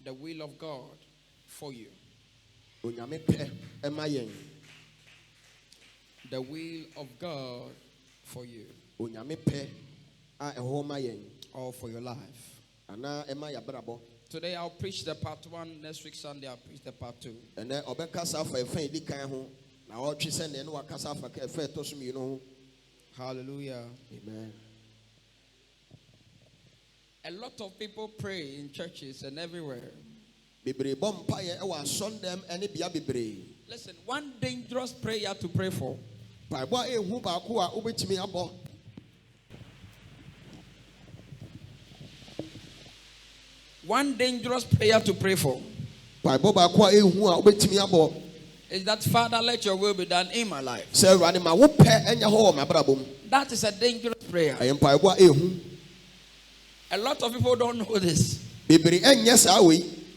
the will of God for you. Onyame ema yen. The will of God for you. Onyame a eho ma yen. Or for your life. Ana ema ya brabo. Today I'll preach the part 1. Next week Sunday I'll preach the part 2. And then obekasa fa efa edi kan ho. Na o twi se ne no wakasa fa ka efa to so mi no. Hallelujah. Amen. A lot of people pray in churches and everywhere. Listen, one dangerous prayer to pray for. One dangerous prayer to pray for is that, Father, let your will be done in my life. That is a dangerous prayer. A lot of people don't know this.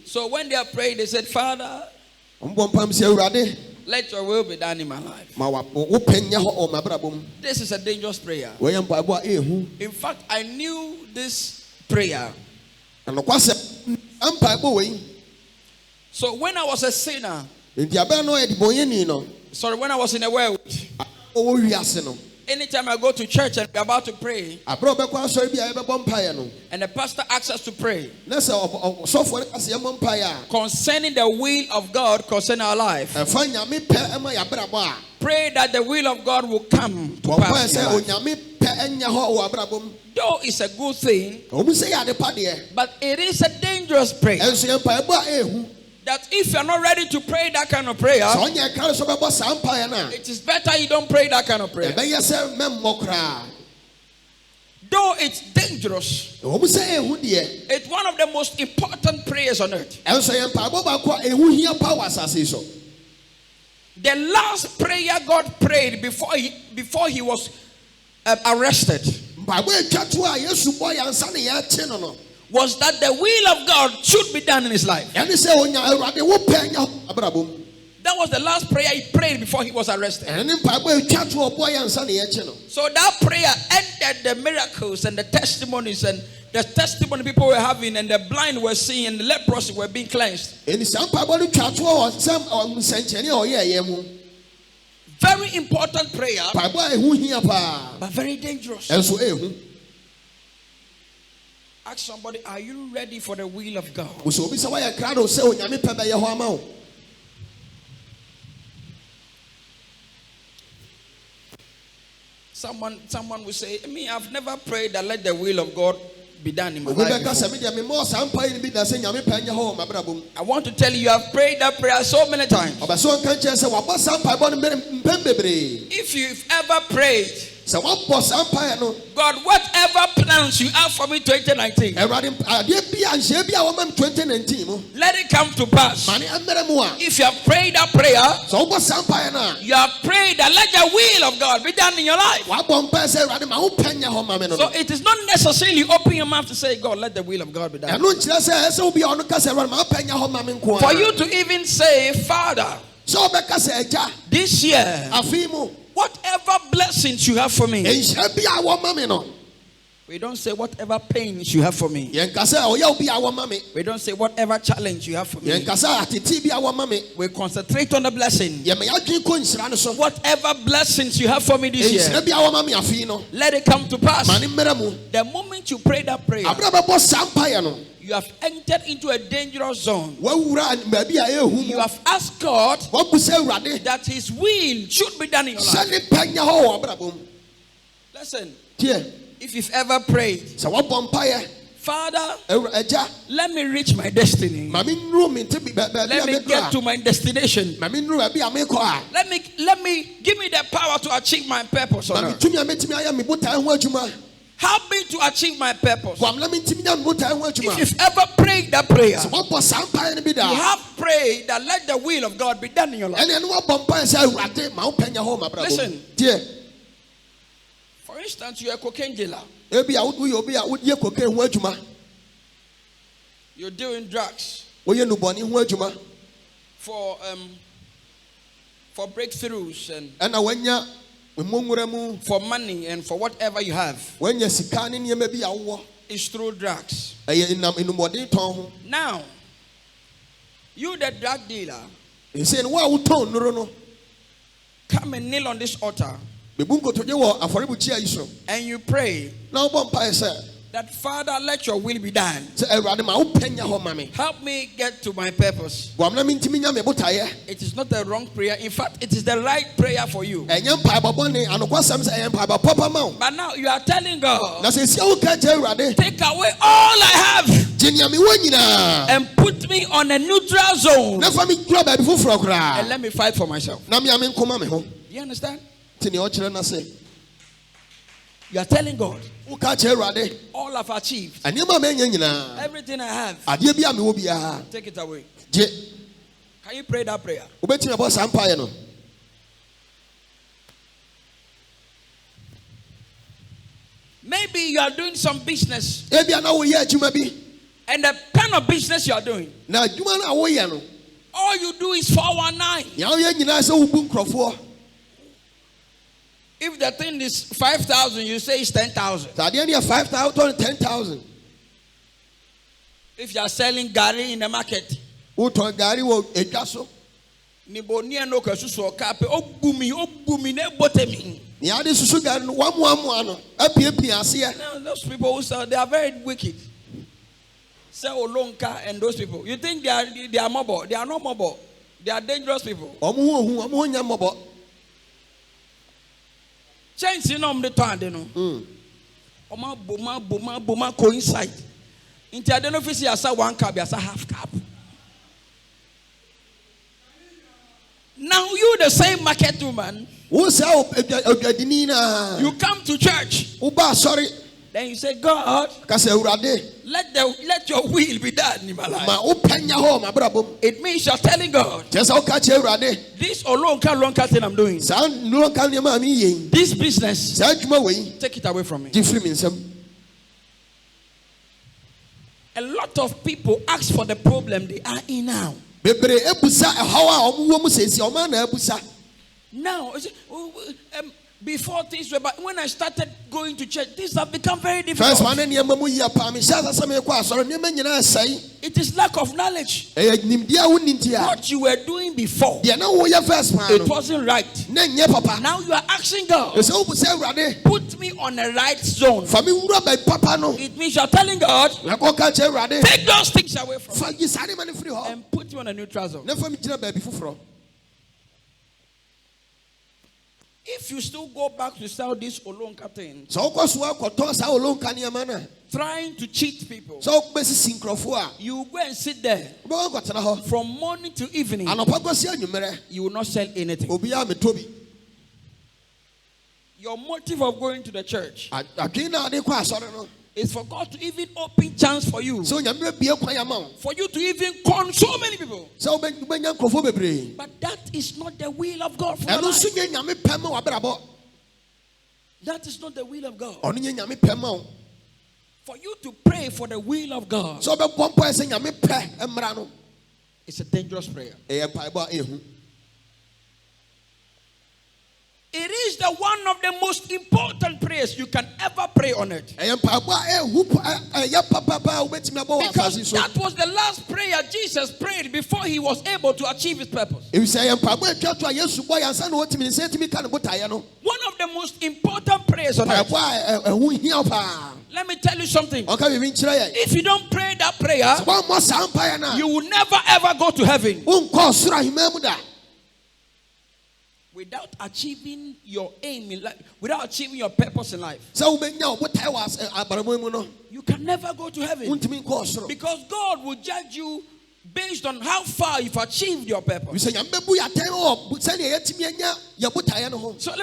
So when they are praying, they said, Father, let your will be done in my life. This is a dangerous prayer. In fact, I knew this prayer. So when I was a sinner, when I was in the world, anytime I go to church and we're about to pray, and the pastor asks us to pray concerning the will of God concerning our life, pray that the will of God will come to pass in your life. Though it's a good thing, but it is a dangerous prayer. That if you're not ready to pray that kind of prayer, it is better you don't pray that kind of prayer. Though it's dangerous, it's one of the most important prayers on earth. The last prayer God prayed before he was arrested was that the will of God should be done in his life. That was the last prayer he prayed before he was arrested. So that prayer ended the miracles and the testimonies and the testimony people were having, and the blind were seeing, and the leprosy were being cleansed. Very important prayer, but very dangerous. Ask somebody, are you ready for the will of God? Someone will say, me, I've never prayed that let the will of God be done in my life. I want to tell you, have prayed that prayer so many times. If you've ever prayed, God, whatever plans you have for me 2019, let it come to pass. If you have prayed that prayer, you have prayed that let the will of God be done in your life. So it is not necessarily open your mouth to say, God, let the will of God be done. For you to even say, Father, this year, whatever blessings you have for me. We don't say whatever pains you have for me. We don't say whatever challenge you have for me. We concentrate on the blessing. Whatever blessings you have for me this year, let it come to pass. The moment you pray that prayer, you have entered into a dangerous zone. You have asked God that his will should be done in your life. Listen, if you've ever prayed, Father, let me reach my destiny. Let me get to my destination. Let me give me the power to achieve my purpose on earth. Help me to achieve my purpose. If you've ever prayed that prayer, you have prayed that let the will of God be done in your life. Listen. For instance, you're a cocaine dealer. You're doing drugs for breakthroughs and for money and for whatever you have. It's through drugs. Now, You the drug dealer. He said, "Wow, turn no. Come and kneel on this altar. And you pray. Now, Bompire said that Father, let your will be done. Help me get to my purpose. It is not the wrong prayer. In fact, it is the right prayer for you. But now you are telling God, take away all I have and put me on a neutral zone. And let me fight for myself. You understand? You are telling God, all I've achieved, everything I have, take it away. Can you pray that prayer? Maybe you are doing some business, and the kind of business you are doing, all you do is 419. If the thing is 5,000, you say it's 10,000. 5,000, 10,000. If you are selling gari in the market, those people who sell, they are very wicked. Sell Olonka and those people. You think they are mobile? They are not mobile. They are dangerous people. Change the Boma coincide. Into the office, I saw 1 cup, I saw half cup. Now you the same market woman. You come to church. Then you say, God, let your will be done in my life. It means you're telling God, this Olonka thing I'm doing, this business, take it away from me. A lot of people ask for the problem they are in now. Now, before things were, but when I started going to church, things have become very difficult. It is lack of knowledge. What you were doing before, it wasn't right. Now you are asking God, put me on a right zone. It means you are telling God, take those things away from me and put me on a neutral zone. If you still go back to sell this Olonka thing, trying to cheat people, you go and sit there from morning to evening, you will not sell anything. Your motive of going to the church is for God to even open chance for you, for you to even con so many people. But that is not the will of God for your life. That is not the will of God. For you to pray for the will of God, it's a dangerous prayer. It is the one of the most important prayers you can ever pray on it. Because that was the last prayer Jesus prayed before he was able to achieve his purpose. One of the most important prayers on earth. Let me tell you something. If you don't pray that prayer, you will never ever go to heaven. Without achieving your aim in life, without achieving your purpose in life, you can never go to heaven. Because God will judge you based on how far you've achieved your purpose. So let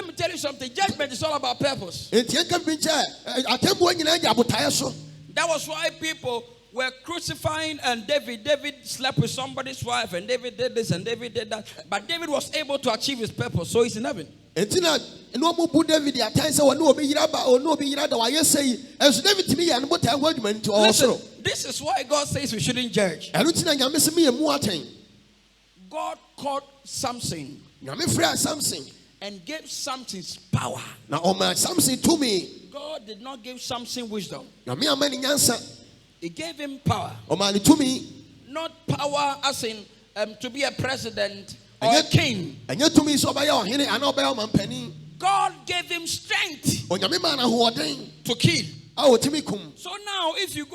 me tell you something. Judgment is all about purpose. That was why people were crucifying and David slept with somebody's wife and David did this and David did that. But David was able to achieve his purpose, so he's in heaven. Listen, this is why God says we shouldn't judge. God called Samson and gave Samson power. God did not give Samson wisdom. He gave him power. Not power as in to be a president or a king. God gave him strength to kill. So now, if you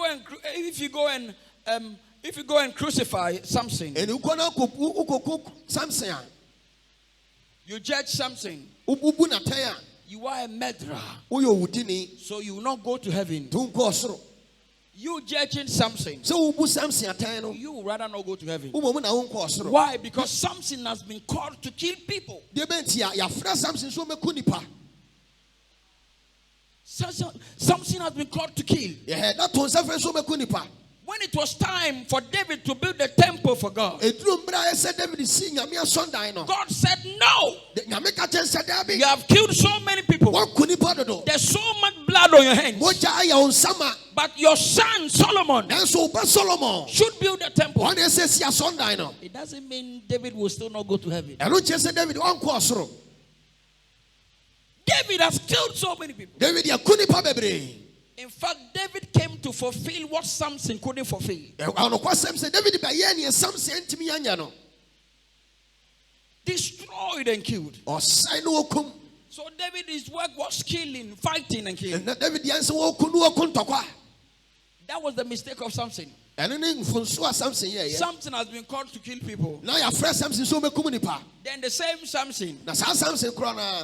go and crucify Samson, you judge Samson, you are a murderer, so you will not go to heaven. You judging Samson, you would rather not go to heaven. Why? Because Samson has been called to kill people. Samson has been called to kill. When it was time for David to build the temple for God, God said, no. You have killed so many people. There's so much blood on your hands. But your son Solomon should build a temple. It doesn't mean David will still not go to heaven. David has killed so many people. In fact, David came to fulfill what Samson couldn't fulfill. Destroyed and killed. So David's work was killing, fighting and killing. That was the mistake of Samson. Samson has been called to kill people. Then the same Samson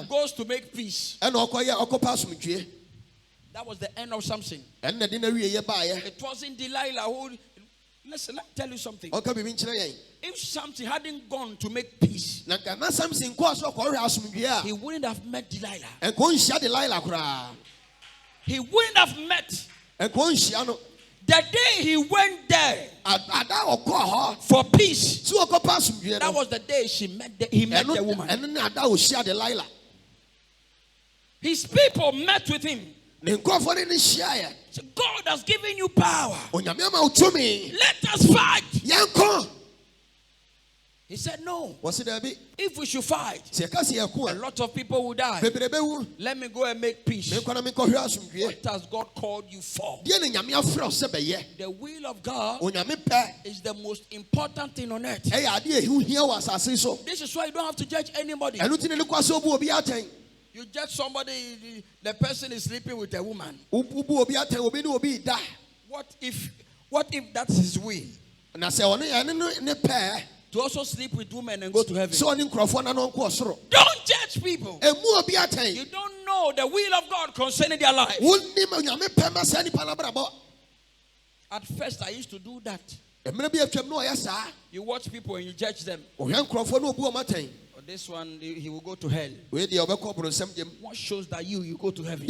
goes to make peace. That was the end of Samson. It wasn't Delilah who... Listen, let me tell you something. If Samson hadn't gone to make peace, he wouldn't have met Delilah. He wouldn't have met. The day he went there for peace, that was the day he met the woman. His people met with him. So God has given you power. Let us fight. He said no. If we should fight, a lot of people will die. Let me go and make peace. What has God called you for? The will of God is the most important thing on earth. This is why you don't have to judge anybody. You judge somebody, the person is sleeping with a woman. What if that's his will? To also sleep with women and go to heaven. Don't judge people. You don't know the will of God concerning their life. At first, I used to do that. You watch people and you judge them. This one, he will go to hell. What shows that you go to heaven?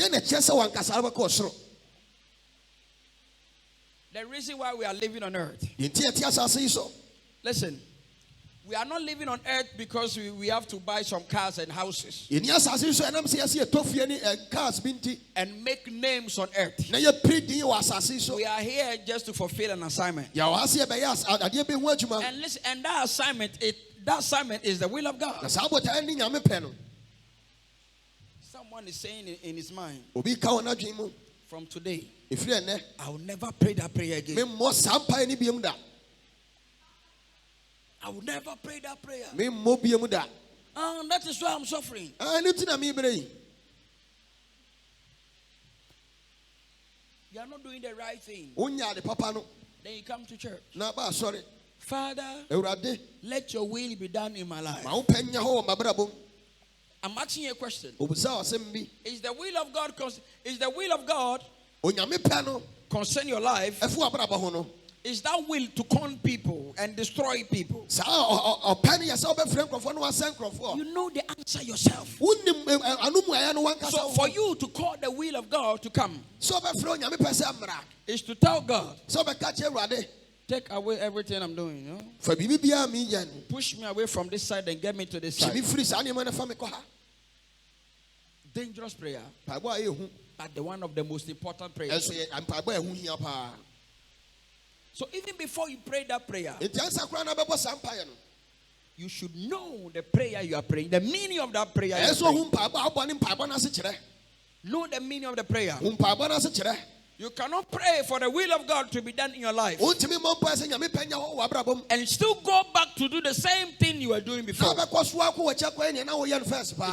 The reason why we are living on earth. Listen, we are not living on earth because we have to buy some cars and houses and make names on earth. We are here just to fulfill an assignment. And listen, and that assignment is the will of God. Someone is saying in his mind, from today, I will never pray that prayer again. I will never pray that prayer. That is why I'm suffering. You are not doing the right thing. Then you come to church. Father, let your will be done in my life. I'm asking you a question. Is the will of God concern your life? Is that will to con people and destroy people? You know the answer yourself. So for you to call the will of God to come is to tell God, take away everything I'm doing. You know? Push me away from this side and get me to this side. Dangerous prayer, but the one of the most important prayers. So even before you pray that prayer, you should know the prayer you are praying, the meaning of that prayer. Know the meaning of the prayer. You cannot pray for the will of God to be done in your life and still go back to do the same thing you were doing before. It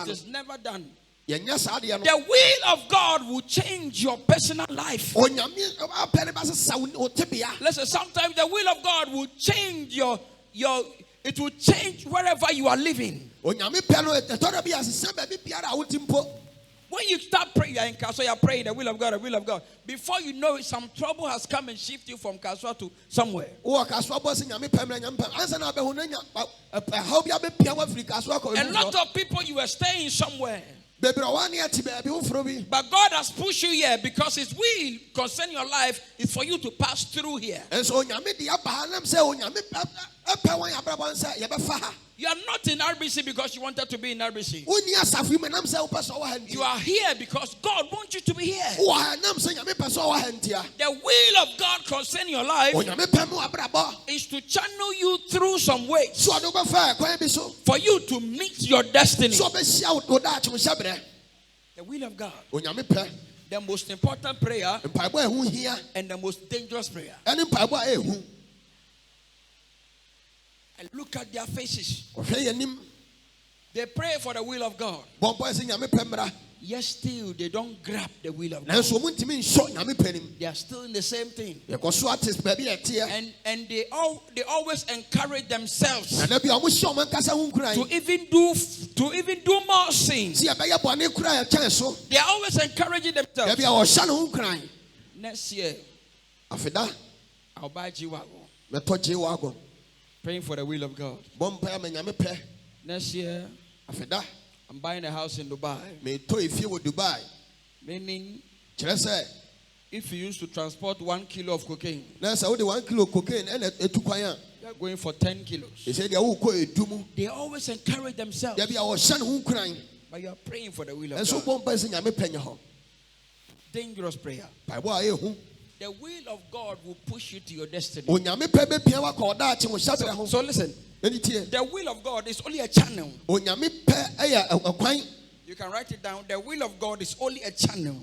is never done. The will of God will change your personal life. Listen, sometimes the will of God will change it will change wherever you are living. When you start praying, you are in Kaswa, you are praying the will of God, the will of God. Before you know it, some trouble has come and shifted you from Kaswa to somewhere. A lot of people, you were staying somewhere. But God has pushed you here because His will concerning your life is for you to pass through here. You are not in RBC because you wanted to be in RBC. You are here because God wants you to be here. The will of God concerning your life is to channel you through some ways for you to meet your destiny. The will of God. The most important prayer and the most dangerous prayer. And look at their faces. They pray for the will of God. Yet still they don't grab the will of God. They are still in the same thing. And they always encourage themselves to even do more sins. They are always encouraging themselves. Next year, I'll buy G-Wagon. Praying for the will of God. Next year, I'm buying a house in Dubai. Meaning, if you used to transport 1 kilo of cocaine, you are going for 10 kilos. They always encourage themselves. But you are praying for the will of God. Dangerous prayer. The will of God will push you to your destiny. So listen. The will of God is only a channel. You can write it down. The will of God is only a channel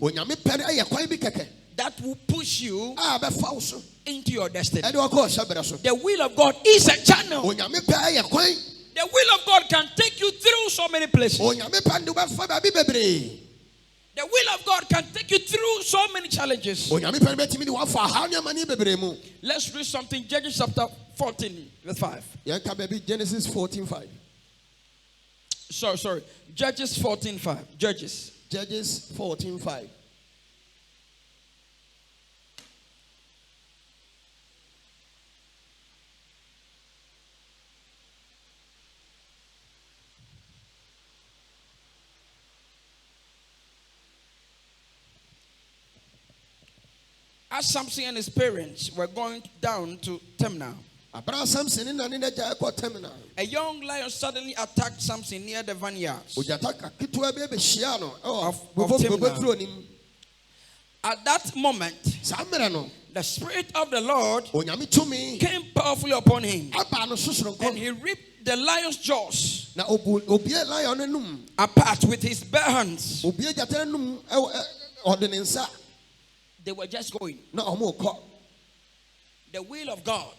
that will push you into your destiny. The will of God is a channel. The will of God can take you through so many places. The will of God can take you through so many challenges. Let's read something. Judges chapter 14, verse 5. Genesis 14:5. Sorry. Judges 14:5. Judges 14:5. As Samson and his parents were going down to Timnah, a young lion suddenly attacked Samson near the vineyards of Timnah. At that moment, the Spirit of the Lord came powerfully upon him, and he ripped the lion's jaws apart with his bare hands. They were just going. The will of God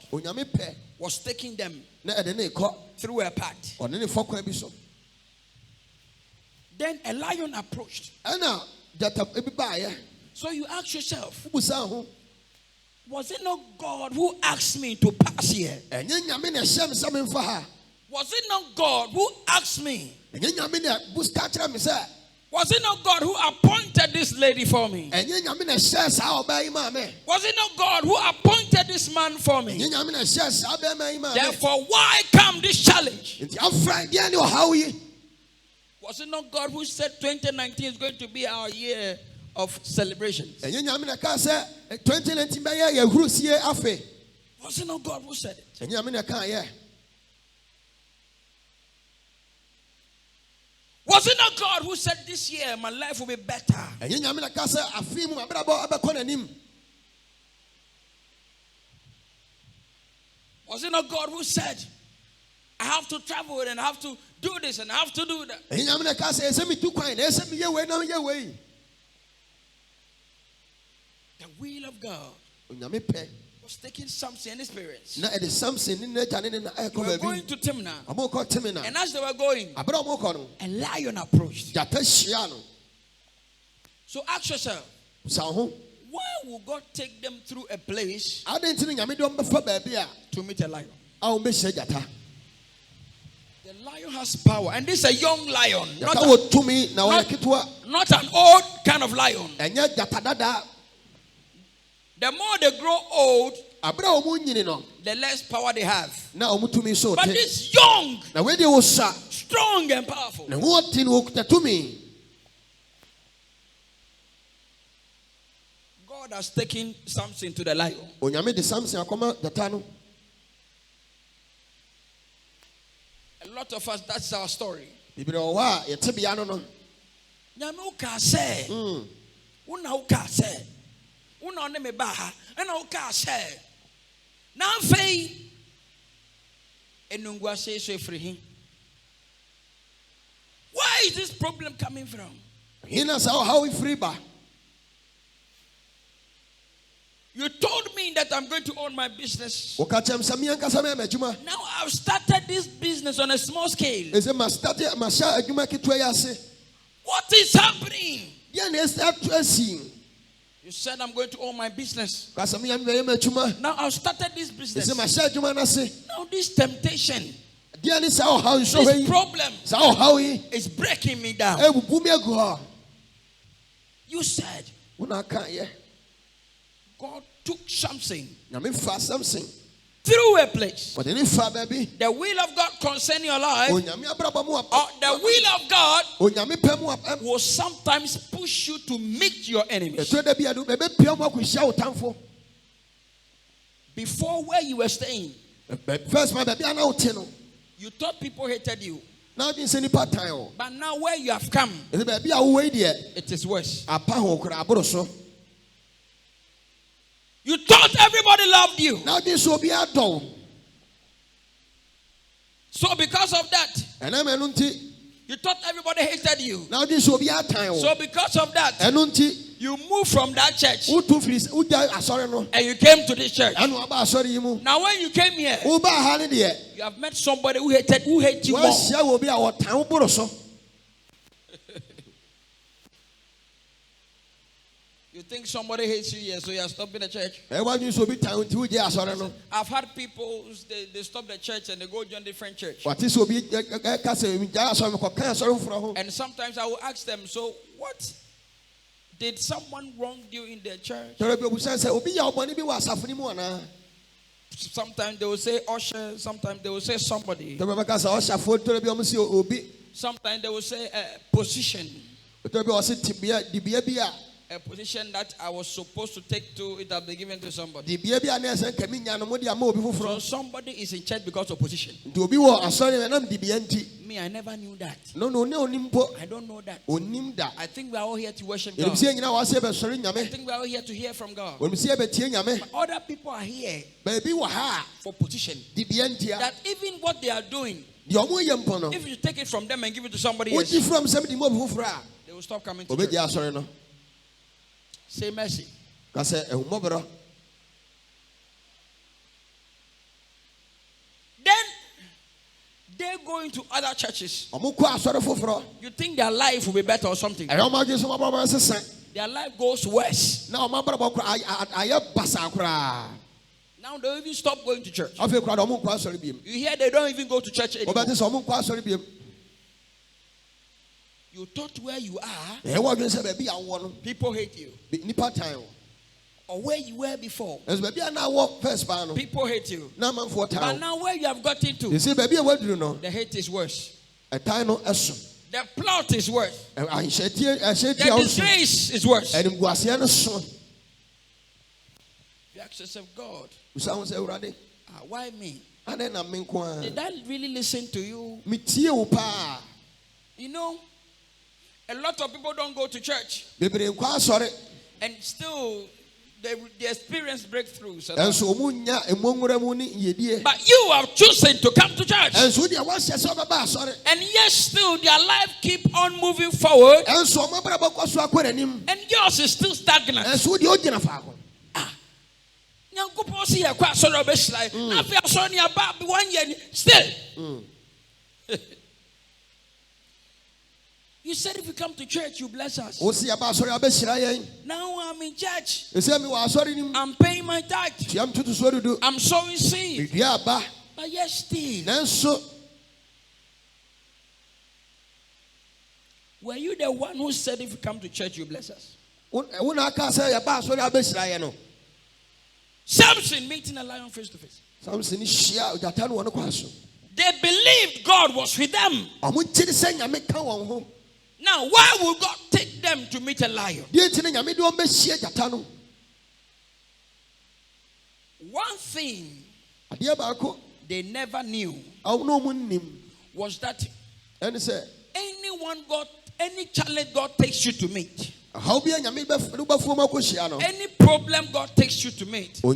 was taking them through a path. Then a lion approached. So you ask yourself, was it not God who asked me to pass here? Was it not God who asked me? Was it not God who appointed this lady for me? Was it not God who appointed this man for me? Therefore, why come this challenge? Was it not God who said 2019 is going to be our year of celebrations? Was it not God who said it? Was it not God who said this year my life will be better? Was it not God who said I have to travel and I have to do this and I have to do that? The will of God was taking Samson and his parents. They were going to Timnah. And as they were going, a lion approached. So ask yourself, why would God take them through a place to meet a lion? The lion has power, and this is a young lion, not an old kind of lion. The more they grow old, the less power they have. But this young, strong and powerful. God has taken Samson to the lion. A lot of us, that's our story. Where is this problem coming from? You told me that I'm going to own my business. Now I've started this business on a small scale. What is happening? You said I'm going to own my business. Now I've started this business. Now this temptation, this problem is breaking me down. You said God took something through a place. The will of God concerning your life, or the will of God, will sometimes push you to meet your enemies. Before, where you were staying, you thought people hated you. But now where you have come, it is worse. You thought everybody loved you. So because of that, you thought everybody hated you. So because of that, you moved from that church and you came to this church. Now when you came here, you have met somebody who hates you more. You think somebody hates you here, so you are stopping the church? I've had people, they stop the church and they go join different church. And sometimes I will ask them, so what? Did someone wrong you in the church? Sometimes they will say usher, sometimes they will say somebody. Sometimes they will say position. A position that I was supposed to take to, it has been given to somebody. So somebody is in church because of position. Me, I never knew that. I don't know that. I think we are all here to worship God. I think we are all here to hear from God. But other people are here for position. That even what they are doing, if you take it from them and give it to somebody else, they will stop coming to church. Say mercy. Then they go into other churches. You think their life will be better or something? Their life goes worse. Now they even stop going to church. You hear they don't even go to church anymore. You thought where you are, people hate you. Or where you were before, people hate you. But now where you have gotten to, the hate is worse. The plot is worse. The disgrace is worse. You ask yourself, God, why me? Did I really listen to you? You know, a lot of people don't go to church. And still, they experience breakthroughs. But you have chosen to come to church. And yet still their life keep on moving forward. And yours is still stagnant. Still. You said if you come to church, you bless us. Now I'm in church. I'm paying my tithe. I'm sowing seed. But yes, still. Were you the one who said if you come to church, you bless us? Samson meeting a lion face to face. They believed God was with them. Now, why would God take them to meet a lion? One thing they never knew was that any challenge God takes you to meet, any problem God takes you to meet, He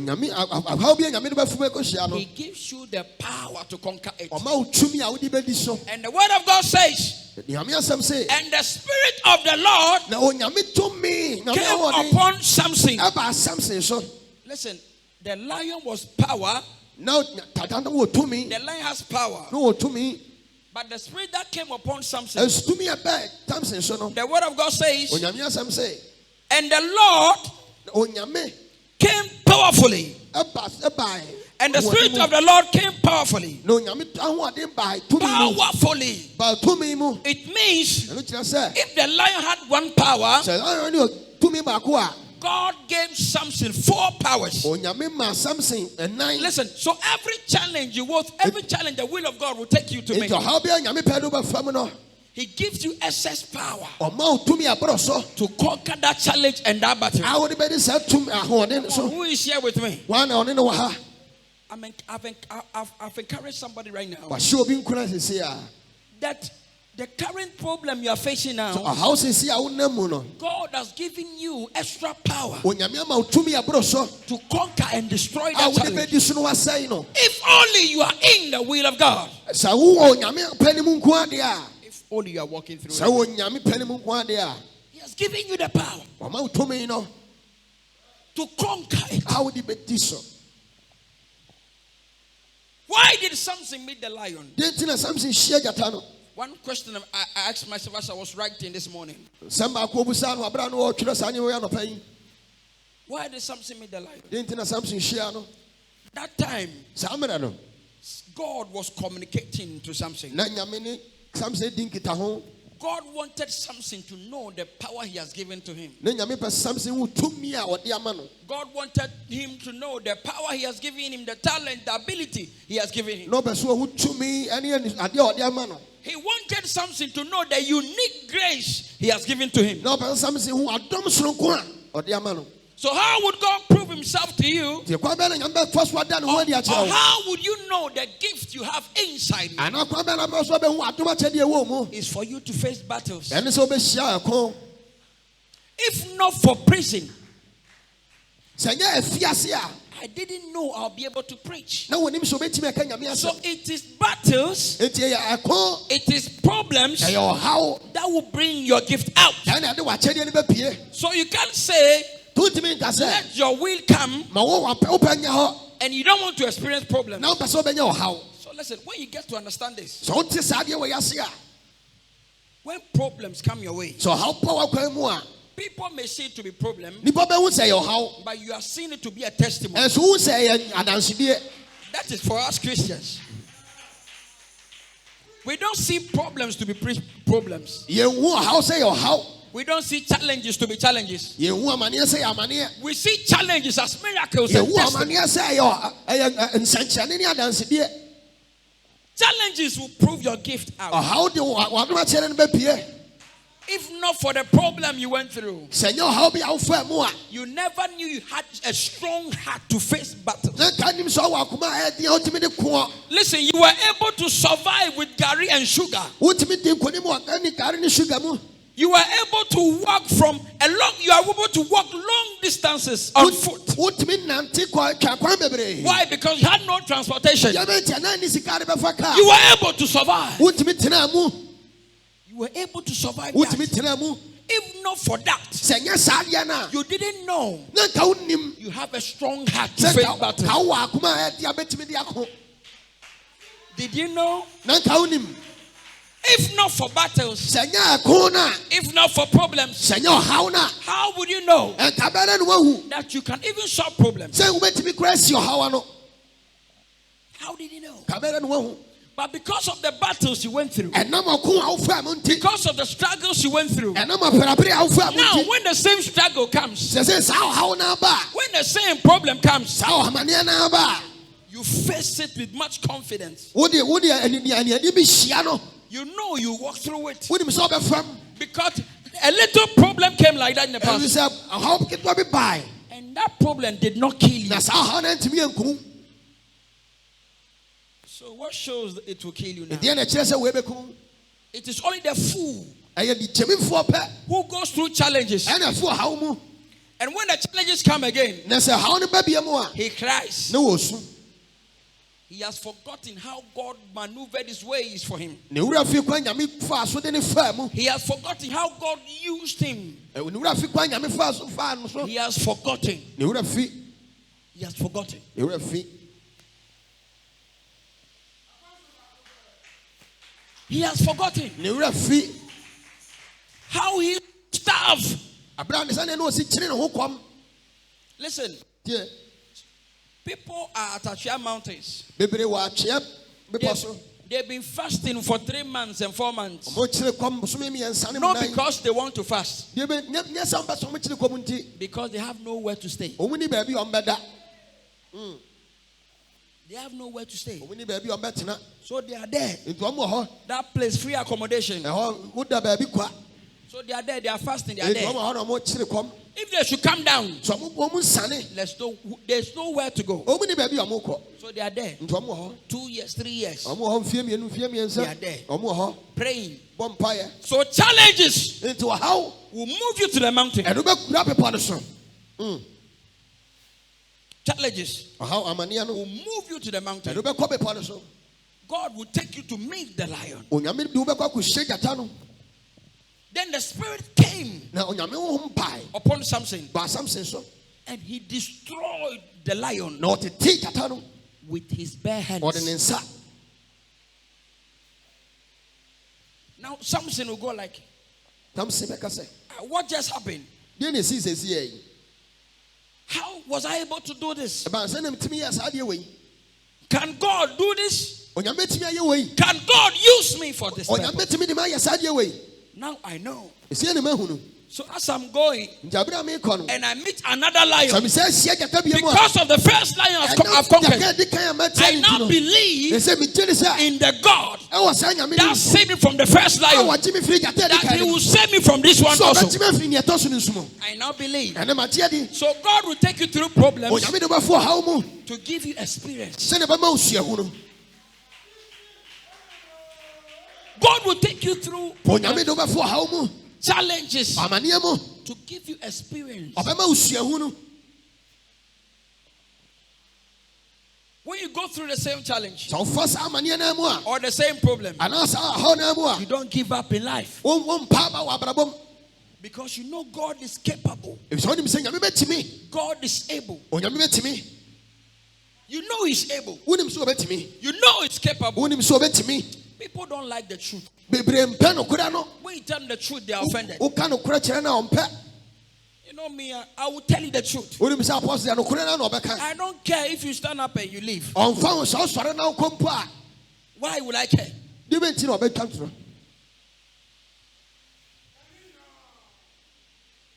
gives you the power to conquer it. And the word of God says, and the Spirit of the Lord came upon Samson. Listen, the lion was power. The lion has power. But the Spirit that came upon Samson, the word of God says, and the Lord came powerfully. And the Spirit of the Lord came powerfully. Powerfully. It means if the lion had one power, God gave Samson 4 powers. Listen, so every challenge you want, every challenge the will of God will take you to make. He gives you excess power to conquer that challenge and that battle. Who is here with me? I've encouraged somebody right now that the current problem you are facing now, God has given you extra power to conquer and destroy that challenge. If only you are in the will of God. If only you are walking through it. He has given you the power to conquer it. Why did Samson meet the lion? One question I asked myself as I was writing this morning. Why did Samson meet the lion? That time, God was communicating to Samson. God wanted Samson to know the power He has given to him. God wanted him to know the power He has given him, the talent, the ability He has given him. He wanted Samson to know the unique grace He has given to him. So how would God prove Himself to you? Or how would you know the gift you have inside you? It's for you to face battles. If not for prison, I didn't know I'll be able to preach. So it is battles, it is problems that will bring your gift out. So you can't say, let your will come, and you don't want to experience problems. So listen, when you get to understand this, when problems come your way, people may see it to be problem, but you are seeing it to be a testimony. That is for us Christians. We don't see problems to be problems. We don't see challenges to be challenges. We see challenges as miracles and testimonies. Challenges will prove your gift out. If not for the problem you went through, you never knew you had a strong heart to face battles. Listen, you were able to survive with gari and sugar. You are able to walk you are able to walk long distances on foot. Why? Because you had no transportation. You were able to survive. You were able to survive that. If not for that, you didn't know you have a strong heart to face battle. Did you know? If not for battles, if not for problems, how would you know that you can even solve problems? How did you know? But because of the battles you went through, because of the struggles you went through, now when the same struggle comes, when the same problem comes, you face it with much confidence. You know you walk through it. Because a little problem came like that in the past. And that problem did not kill you. So what shows that it will kill you now? It is only the fool who goes through challenges. And when the challenges come again, he cries. He has forgotten how God maneuvered his ways for him. He has forgotten how God used him. He has forgotten. He has forgotten. He has forgotten how he starved. Listen. People are at Achia Mountains. They've been fasting for 3 months and 4 months. Not because they want to fast. Because they have nowhere to stay. They have nowhere to stay. So they are there. That place, free accommodation. So they are there, they are fasting, they are there. If they should come down, there's nowhere to go. So they are there. 2 years, 3 years. They are there. Praying. So challenges will move you to the mountain. Challenges will move you to the mountain. God will take you to meet the lion. Then the Spirit came upon Samson. And he destroyed the lion with his bare hands. Now Samson will go like, what just happened? How was I able to do this? Can God do this? Can God use me for this purpose? Now I know. So as I'm going and I meet another lion, because of the first lion I've conquered, I now believe in the God that saved me from the first lion, that he will save me from this one also. I now believe. So God will take you through problems to give you experience. God will take you through challenges to give you experience. When you go through the same challenge or the same problem, you don't give up in life. Because you know God is capable. God is able. You know He's able. You know He's capable. People don't like the truth. When you tell them the truth, they are offended. You know me, I will tell you the truth. I don't care if you stand up and you leave. Why would I care?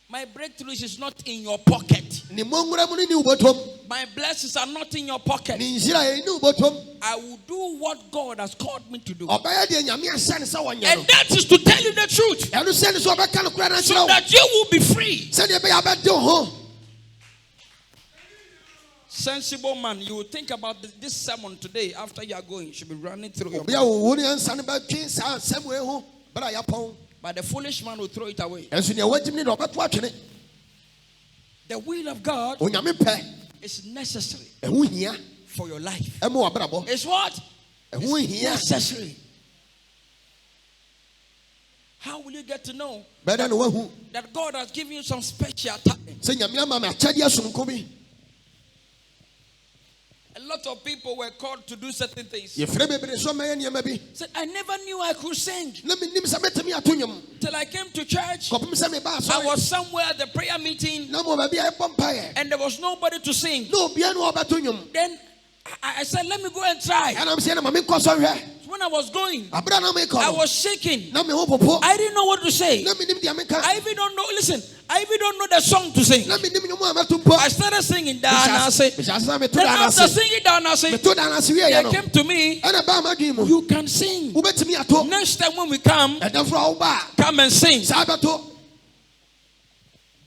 My breakthrough is not in your pocket. My blessings are not in your pocket. I will do what God has called me to do. And that is to tell you the truth. So that you will be free. Sensible man, you will think about this sermon today after you are going. You should be running through your mind. but the foolish man will throw it away. The The will of God is necessary for your life. It's what? It's necessary. How will you get to know that God has given you some special talent? A lot of people were called to do certain things. Said, I never knew I could sing. Till I came to church, I was somewhere at the prayer meeting, and there was nobody to sing. Then I said, let me go and try. When I was going, I was shaking. I didn't know what to say. I even don't know. Listen, I even don't know the song to sing. I started singing down. Then after singing down, they came to me. You can sing. Next time when we come and sing.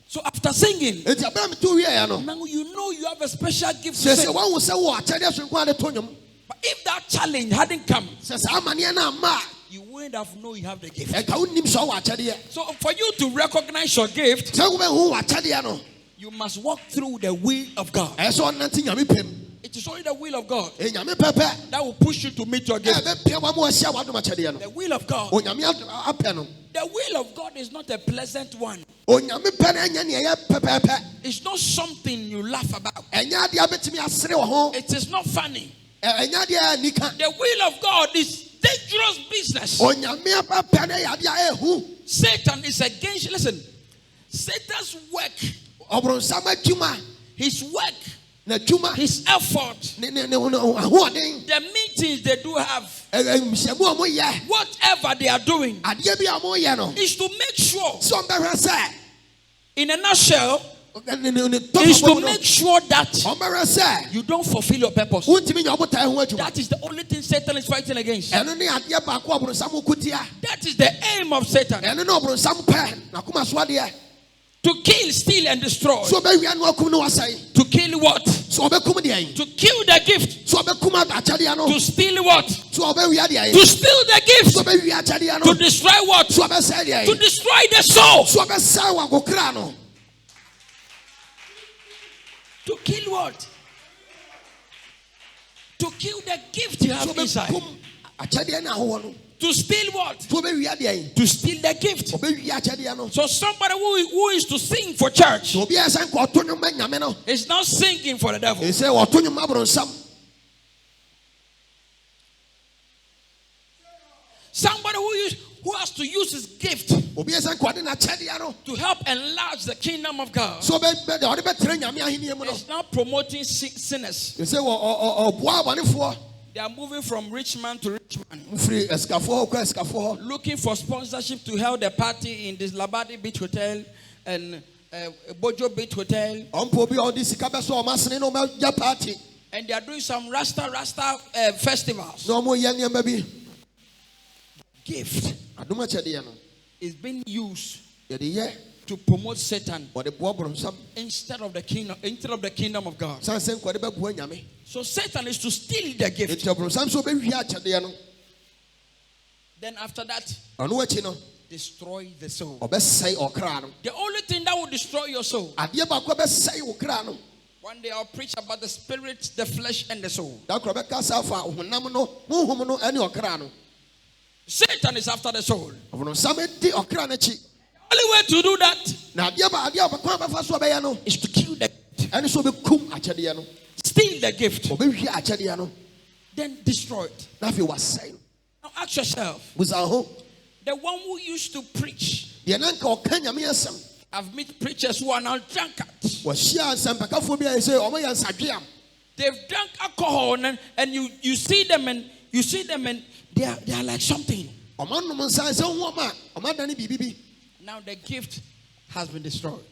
So after singing, you know you have a special gift to sing. But if that challenge hadn't come, you wouldn't have known you have the gift. So for you to recognize your gift, you must walk through the will of God. It is only the will of God that will push you to meet your gift. The will of God. The will of God is not a pleasant one. It's not something you laugh about. It is not funny. The will of God is dangerous business. Satan is against you. Listen, Satan's work, his work, his effort, the meetings they do have, whatever they are doing, is to make sure, in a nutshell, is to make sure that you don't fulfill your purpose. That is the only thing Satan is fighting against. That is the aim of Satan. To kill, steal, and destroy. To kill what? To kill the gift. To steal what? To steal the gift. To destroy what? To destroy the soul. To kill what? To kill the gift you have inside. To steal what? To steal the gift. So somebody who is to sing for church is not singing for the devil. Somebody who has to use his gift to help enlarge the kingdom of God. It's not promoting sinners. They are moving from rich man to rich man, looking for sponsorship to hold a party in this Labadi Beach Hotel and Bojo Beach Hotel. And they are doing some Rasta festivals. Gift is being used to promote Satan instead of the kingdom of God. So Satan is to steal the gift. Then after that, destroy the soul. The only thing that will destroy your soul. One day I'll preach about the spirit, the flesh, and the soul. Satan is after the soul. The only way to do that is to kill the gift. Steal the gift. Then destroy it. Now ask yourself, the one who used to preach, I've met preachers who are now drunkards. They've drunk alcohol and you see them and they are like something. Now the gift has been destroyed.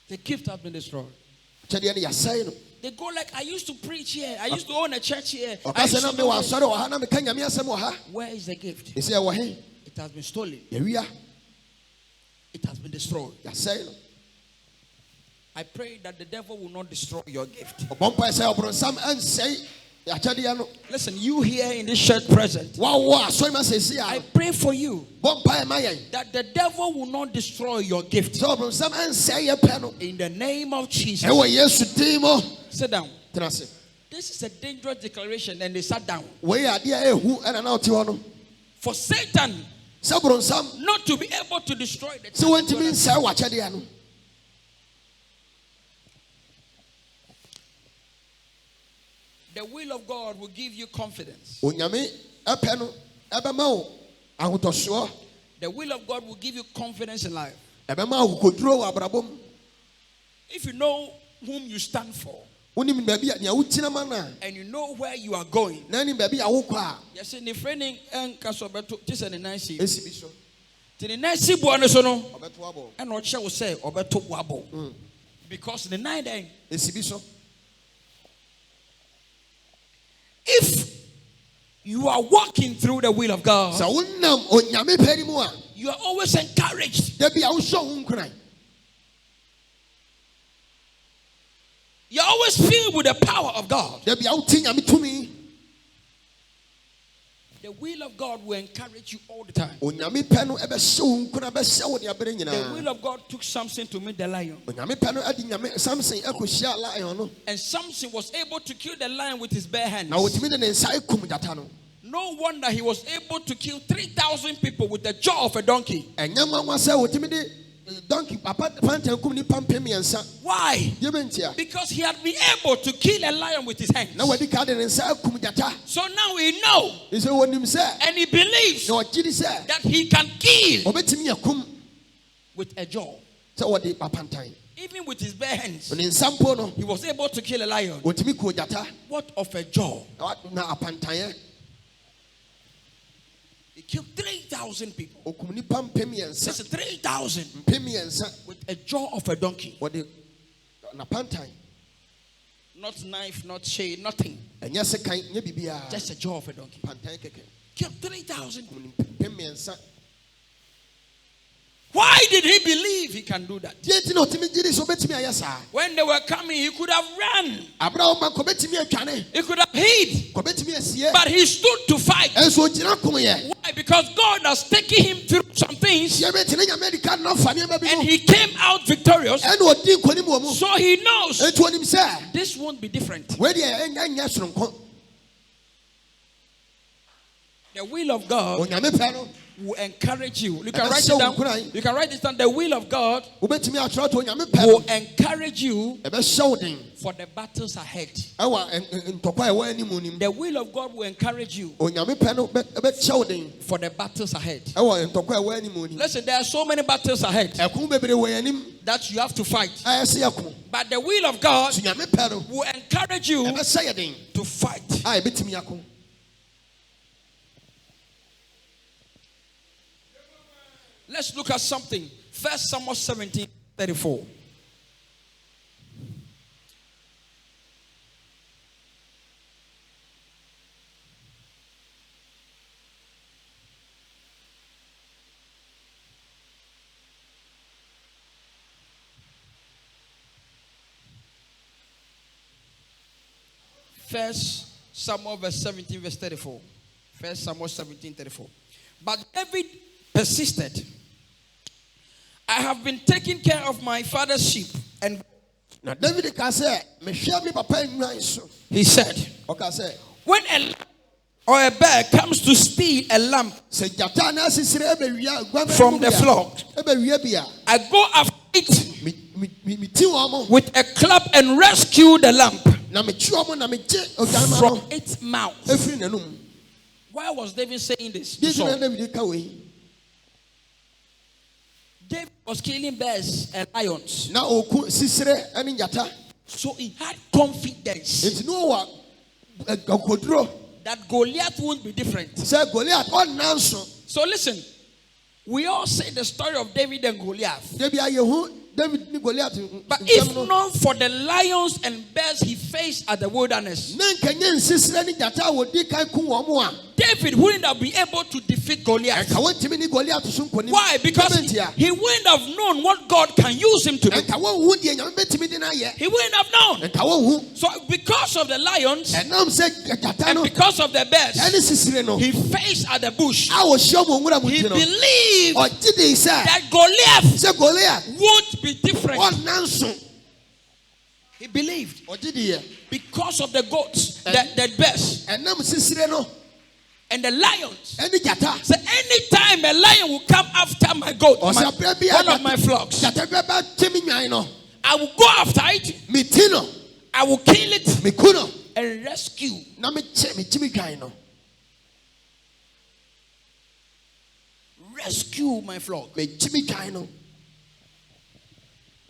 The gift has been destroyed. They go like, I used to preach here. I used to own a church here. Where is the gift? It has been stolen. It has been destroyed. I pray that the devil will not destroy your gift. Listen, you here in this church present, I pray for you that the devil will not destroy your gift. In the name of Jesus. Sit down. This is a dangerous declaration, and they sat down. For Satan not to be able to destroy the church. The will of God will give you confidence. The will of God will give you confidence in life. If you know whom you stand for, and you know where you are going, yes, in the training and Kasobeto, this and the nice the nice buono, and what shall we say, Obeto Wabo, because the night day. If you are walking through the will of God, you are always encouraged. You are always filled with the power of God. The will of God will encourage you all the time. The will of God took Samson to meet the lion. And Samson was able to kill the lion with his bare hands. No wonder he was able to kill 3,000 people with the jaw of a donkey. Why? Because he had been able to kill a lion with his hands. So now he knows and he believes that he can kill with a jaw. Even with his bare hands, he was able to kill a lion. What of a jaw? He killed 3,000 people. That's 3,000 with a jaw of a donkey. Not knife, not shade, nothing. Just a jaw of a donkey. Killed 3,000. Why did he believe he can do that? When they were coming, he could have run. He could have hid. But he stood to fight. Why? Because God has taken him through some things. And he came out victorious. So he knows this won't be different. The will of God will encourage you. You can write it down. You can write it down. The will of God will encourage you for the battles ahead. The will of God will encourage you for the battles ahead. Listen, there are so many battles ahead that you have to fight. But the will of God will encourage you to fight. Let's look at something. 1 Samuel 17:34. First Samuel verse 17 verse 34. 1 Samuel 17:34. But David persisted. I have been taking care of my father's sheep. And now David he said, when a lamb or a bear comes to steal a lamb from the flock, I go after it with a club and rescue the lamb from its mouth. Why was David saying this? David was killing bears and lions. So he had confidence that Goliath won't be different. So listen, we all say the story of David and Goliath. But if not for the lions and bears he faced at the wilderness, David wouldn't have been able to defeat Goliath. Why? Because he wouldn't have known what God can use him to do. He wouldn't have known. So because of the lions and because of the bears, he faced at the bush. He believed that Goliath won't be different. He believed because of the goats, the bears, and the lions. So anytime a lion will come after my goat, one of my flocks, I will go after it. I will kill it and rescue. Rescue my flock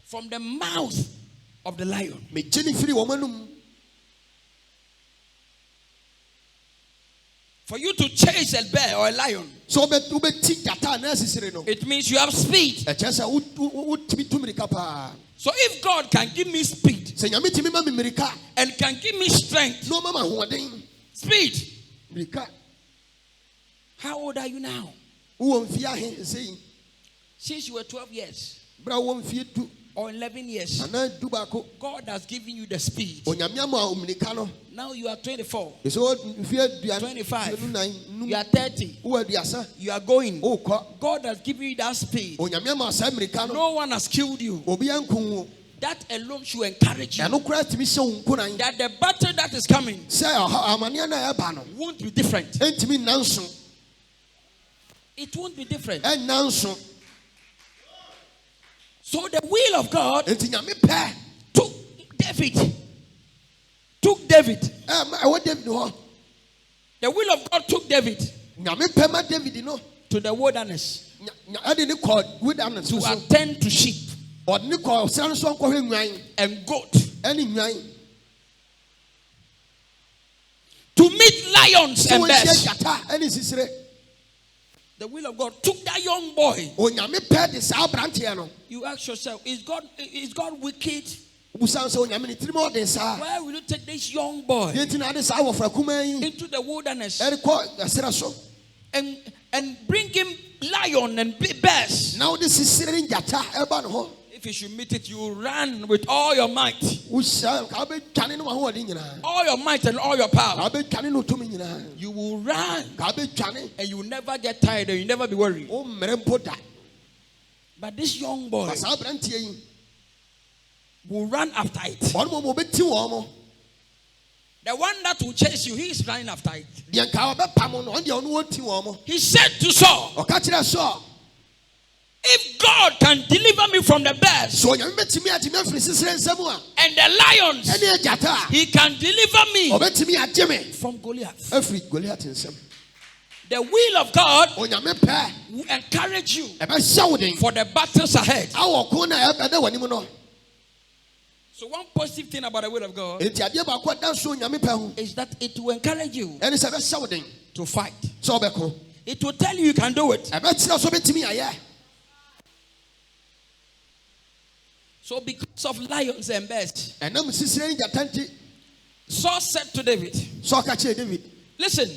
from the mouth of the lion. For you to chase a bear or a lion, it means you have speed. So if God can give me speed and can give me strength, speed. How old are you now? Since you were 12 years or 11 years, God has given you the speed. Now you are 24, 25, you are 30, you are going. God has given you that speed. No one has killed you. That alone should encourage you that the battle that is coming won't be different. It won't be different. So the will of God took David. The will of God took David to the wilderness to attend to sheep and goat, to meet lions and bears. The will of God took that young boy. You ask yourself, is God wicked? Why will you take this young boy into the wilderness and bring him lion and bears? If you should meet it, you will run with all your might. All your might and all your power. You will run. And you will never get tired and you will never be worried. But this young boy will run after it. The one that will chase you, he is running after it. He said to Saul, if God can deliver me from the bears and the lions, he can deliver me from Goliath. The will of God will encourage you for the battles ahead. So one positive thing about the will of God is that it will encourage you to fight. It will tell you can do it. So because of lions and bears, Saul said to David, listen,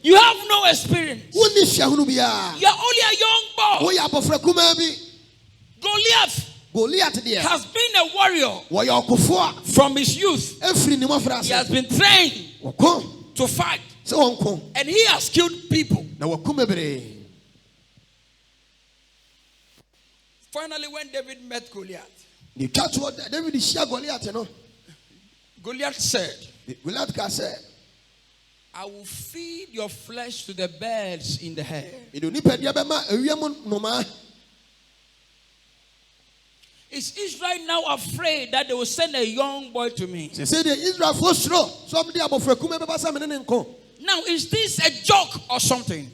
you have no experience. You are only a young boy. Goliath has been a warrior from his youth. He has been trained to fight. And he has killed people. Finally, when David met Goliath, Goliath said, I will feed your flesh to the birds in the air. Is Israel now afraid that they will send a young boy to me? Now, is this a joke or something?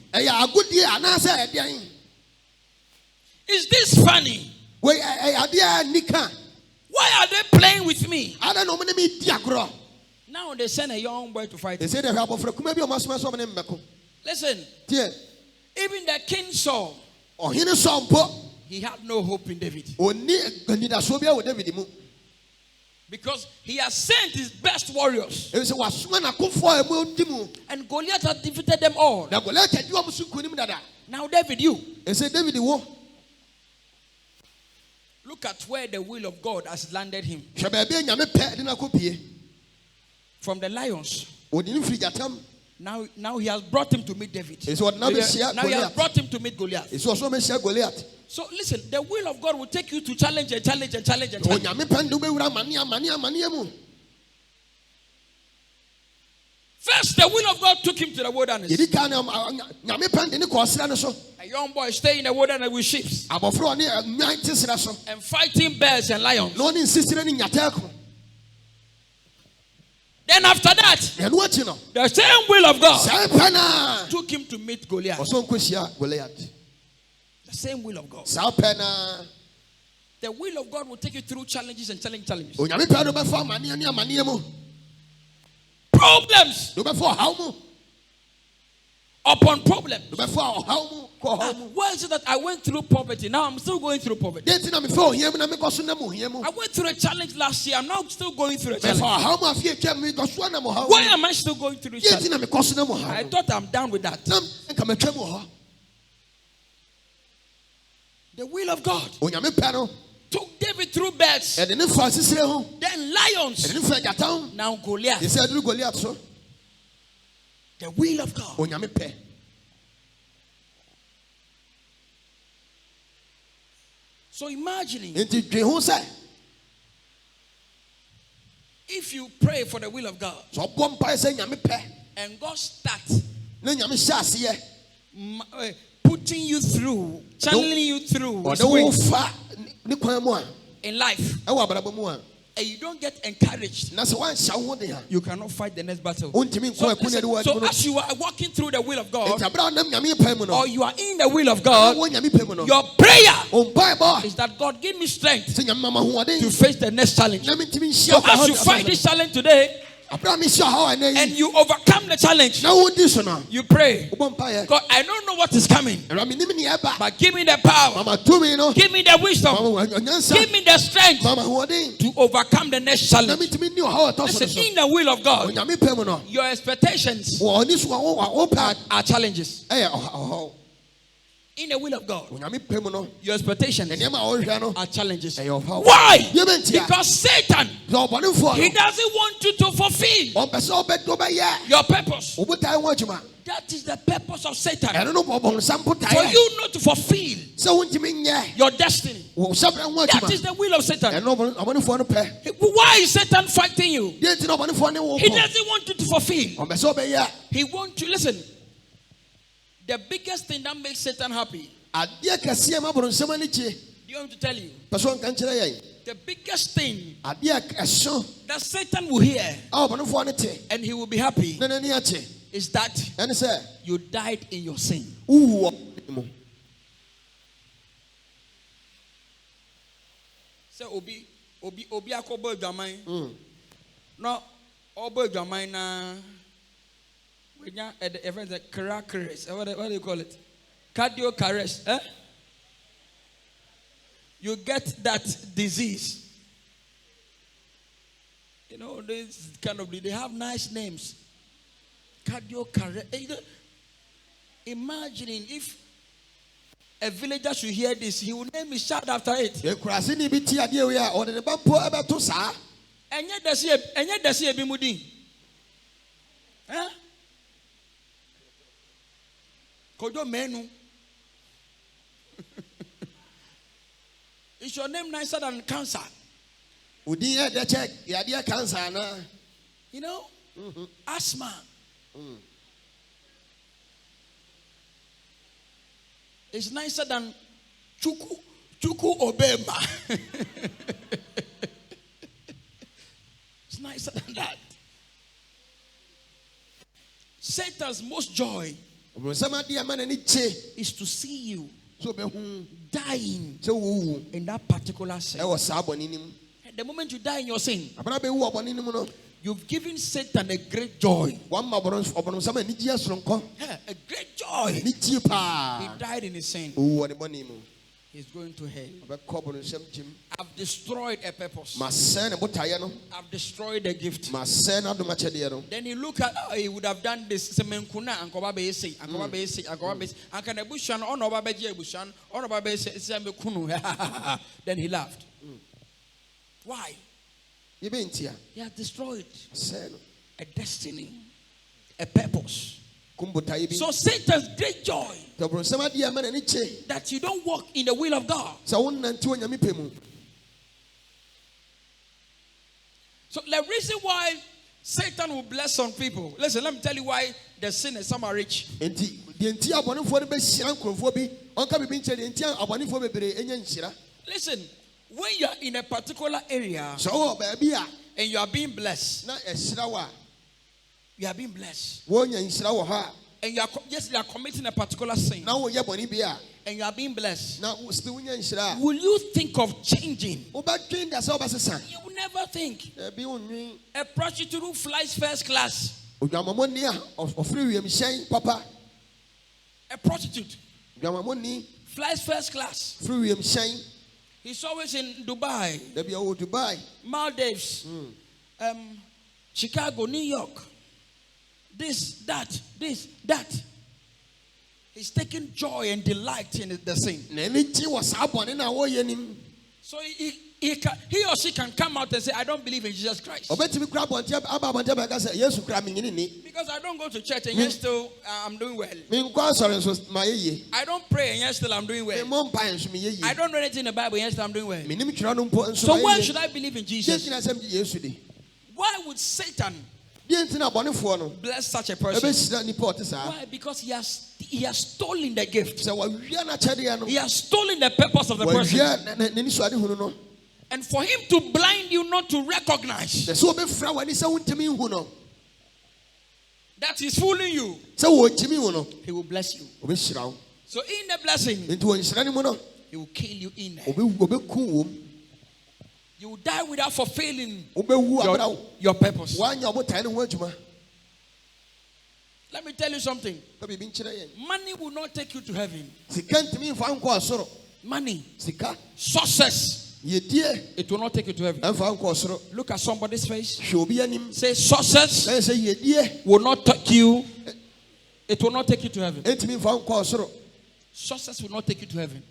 Is this funny? Why are they playing with me? Now they send a young boy to fight. Listen, even the king Saul, he had no hope in David. Because he has sent his best warriors. And Goliath has defeated them all. Now David, you. Look at where the will of God has landed him. From the lions. Now he has brought him to meet David. Now he has brought him to meet Goliath. So listen, the will of God will take you to challenge and challenge and challenge and challenge. First, the will of God took him to the wilderness. A young boy staying in the wilderness with sheep and fighting bears and lions. Then after that, the same will of God took him to meet Goliath. The same will of God. The will of God will take you through challenges and challenges. Problems upon problems. Why is it that I went through poverty? Now I'm still going through poverty. I went through a challenge last year. I'm now still going through a challenge. Why am I still going through a challenge? I thought I'm done with that. The will of God took David through bears, then lions, now Goliath. The will of God. So imagining, if you pray for the will of God and God starts putting you through, channeling you through in life, and you don't get encouraged, you cannot fight the next battle. So as you are walking through the will of God, or you are in the will of God, your prayer is that God give me strength to face the next challenge. So as you fight this challenge today, and you overcome the challenge, you pray, God, I don't know what is coming, but give me the power, give me the wisdom, give me the strength to overcome the next challenge. Listen, in the will of God, your expectations are challenges. In the will of God, your expectations are challenges. Why? Because Satan, he doesn't want you to fulfill your purpose. That is the purpose of Satan. For you not to fulfill your destiny. That is the will of Satan. Why is Satan fighting you? He doesn't want you to fulfill. He wants you, listen. The biggest thing that makes Satan happy, do you want me to tell you? The biggest thing that Satan will hear and he will be happy is that you died in your sin. So obi akobo adwaman no obo adwaman na what do you call it? Cardiac arrest. You get that disease. You know, this kind of, they have nice names. Cardiac arrest. Imagining if a villager should hear this, he will name his child after it. And yet, does he be mudin? Huh? Kojo menu. Is your name nicer than cancer? You know? Asthma. It's nicer than Chuku Obema. It's nicer than that. Satan's most joy is to see you dying in that particular sin. The moment you die in your sin, you've given Satan a great joy. A great joy. He died in his sin. He He's going to hell. I've destroyed a purpose. I've destroyed a gift. Then he look at he would have done this. Then he laughed. Why? He has destroyed a destiny, a purpose. So Satan's great joy that you don't walk in the will of God. So the reason why Satan will bless some people. Listen, let me tell you why the sinners, some are rich. Listen, when you are in a particular area and you are being blessed, you are being blessed. And you are committing a particular sin. And you are being blessed. Will you think of changing? You will never think. A prostitute who flies first class. A prostitute flies first class. He's always in Dubai, Maldives, Chicago, New York. This, that. He's taking joy and delight in the sin. So he or she can come out and say, I don't believe in Jesus Christ. Because I don't go to church and yet still I'm doing well. I don't pray and yet still I'm doing well. I don't know anything in the Bible and yet still I'm doing well. So why should I believe in Jesus? Why would Satan bless such a person? Why? Because he has stolen the gift. He has stolen the purpose of the person. And for him to blind you not to recognize that he's fooling you, he will bless you. So in the blessing, he will kill you in there. You will die without fulfilling your purpose. Let me tell you something. Money will not take you to heaven. Money, success, it will not take you to heaven. Look at somebody's face. Say, success will not take you. It will not take you to heaven. Success will not take you to heaven.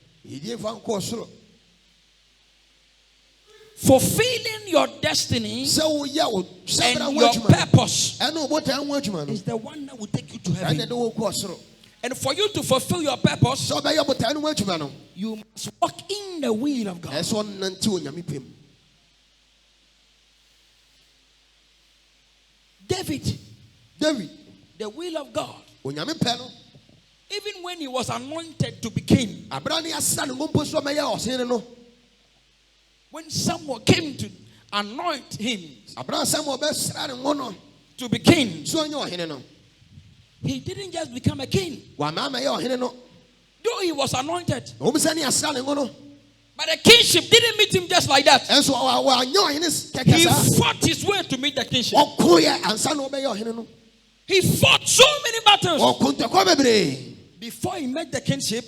Fulfilling your destiny and your purpose is the one that will take you to heaven. And for you to fulfill your purpose, you must walk in the will of God. David, the will of God. Even when he was anointed to be king, when someone came to anoint him to be king, he didn't just become a king. Though he was anointed, but the kingship didn't meet him just like that. He fought his way to meet the kingship. He fought so many battles before he met the kingship.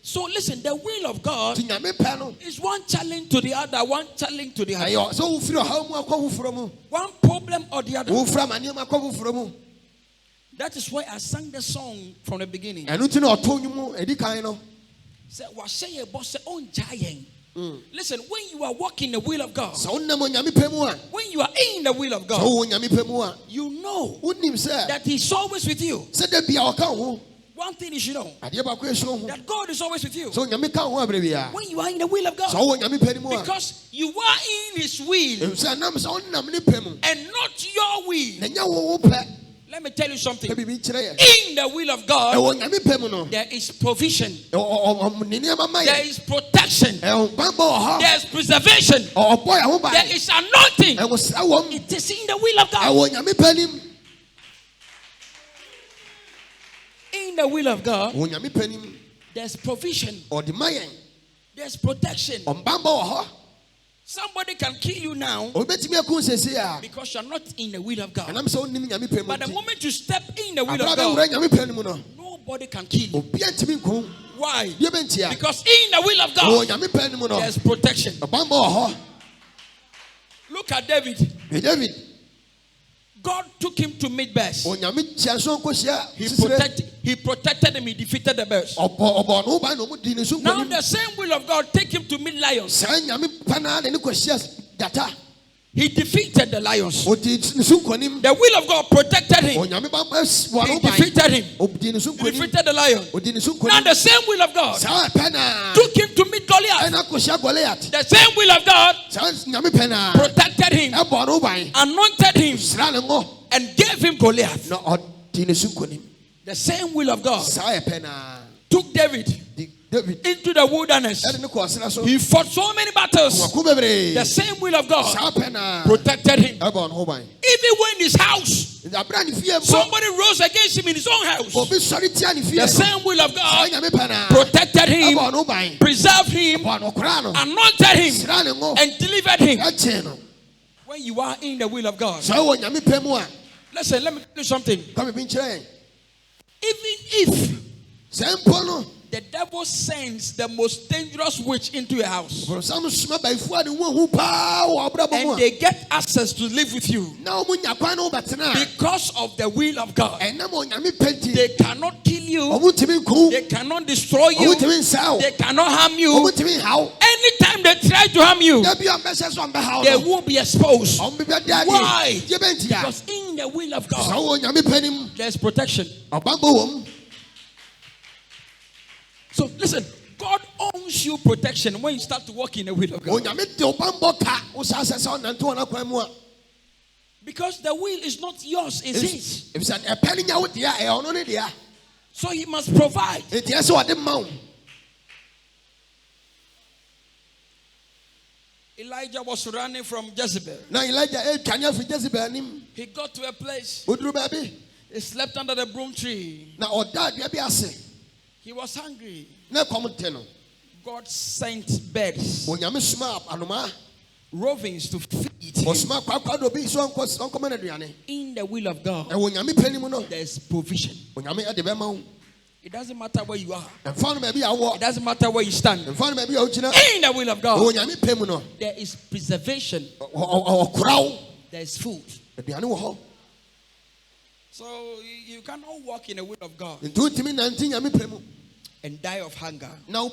So listen, the will of God is one challenge to the other, one challenge to the other. One problem or the other. That is why I sang the song from the beginning. Listen, when you are walking the will of God, when you are in the will of God, you know that He's always with you. One thing you should know, that God is always with you when you are in the will of God, because you are in His will and not your will. Let me tell you something. In the will of God, there is provision, there is protection, there is preservation, there is anointing. It is in the will of God. In the will of God, there's provision, there's protection. Somebody can kill you now because you're not in the will of God. But the moment you step in the will of God, nobody can kill you. Why? Because in the will of God, there's protection. Look at David. God took him to meet bears. He protected him. He defeated the bears. Now the same will of God take him to meet lions. He defeated the lions. The will of God protected him. He defeated him. He defeated the lion. Now the same will of God took him to meet Goliath. The same will of God protected him, anointed him, and gave him Goliath. The same will of God took David into the wilderness. He fought so many battles. The same will of God protected him. Even when his house, somebody rose against him in his own house, the same will of God protected him, preserved him, anointed him, and delivered him. When you are in the will of God, listen, let me tell you something. Even if the devil sends the most dangerous witch into your house, and they get access to live with you because of the will of God. They cannot kill you, they cannot destroy you, they cannot harm you. Anytime they try to harm you, they will be exposed. Why? Because in the will of God, there's protection. So listen, God owns you protection when you start to walk in the will of God. Because the will is not yours, it's his. So he must provide. Elijah was running from Jezebel. He got to a place. He slept under the broom tree. He was hungry. God sent birds, rovings to feed him. In the will of God, there's provision. It doesn't matter where you are. It doesn't matter where you stand. In the will of God, there is preservation. There is food. So you cannot walk in the will of God and die of hunger. The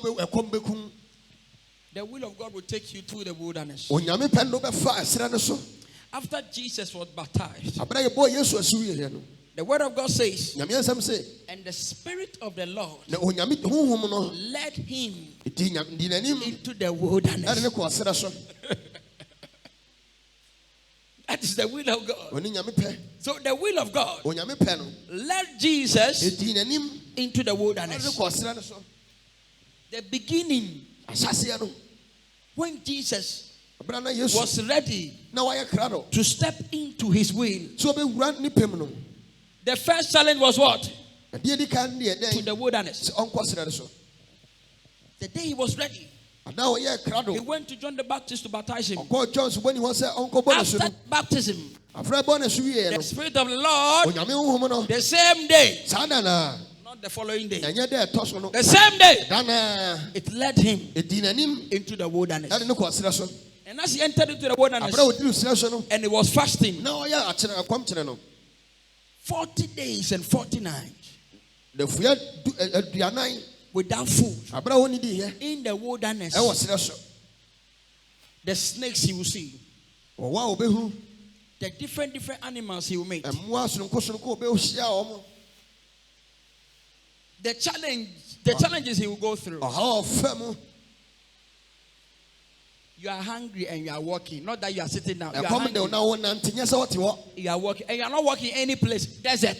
will of God will take you through the wilderness. After Jesus was baptized, the word of God says, and the Spirit of the Lord led him into the wilderness. That is the will of God. So the will of God led Jesus into the wilderness. The beginning, when Jesus was ready to step into his will, the first challenge was what? To the wilderness. The day he was ready, he went to John the Baptist to baptize him. After baptism, the Spirit of the Lord, the same day, not the following day, the same day, it led him into the wilderness. And as he entered into the wilderness, and he was fasting 40 days and 40 nights without food in the wilderness. The snakes he will see, the different animals he will meet, the challenges he will go through. You are hungry and you are walking. Not that you are sitting down. You are hungry. You are walking. And you are not walking any place. Desert.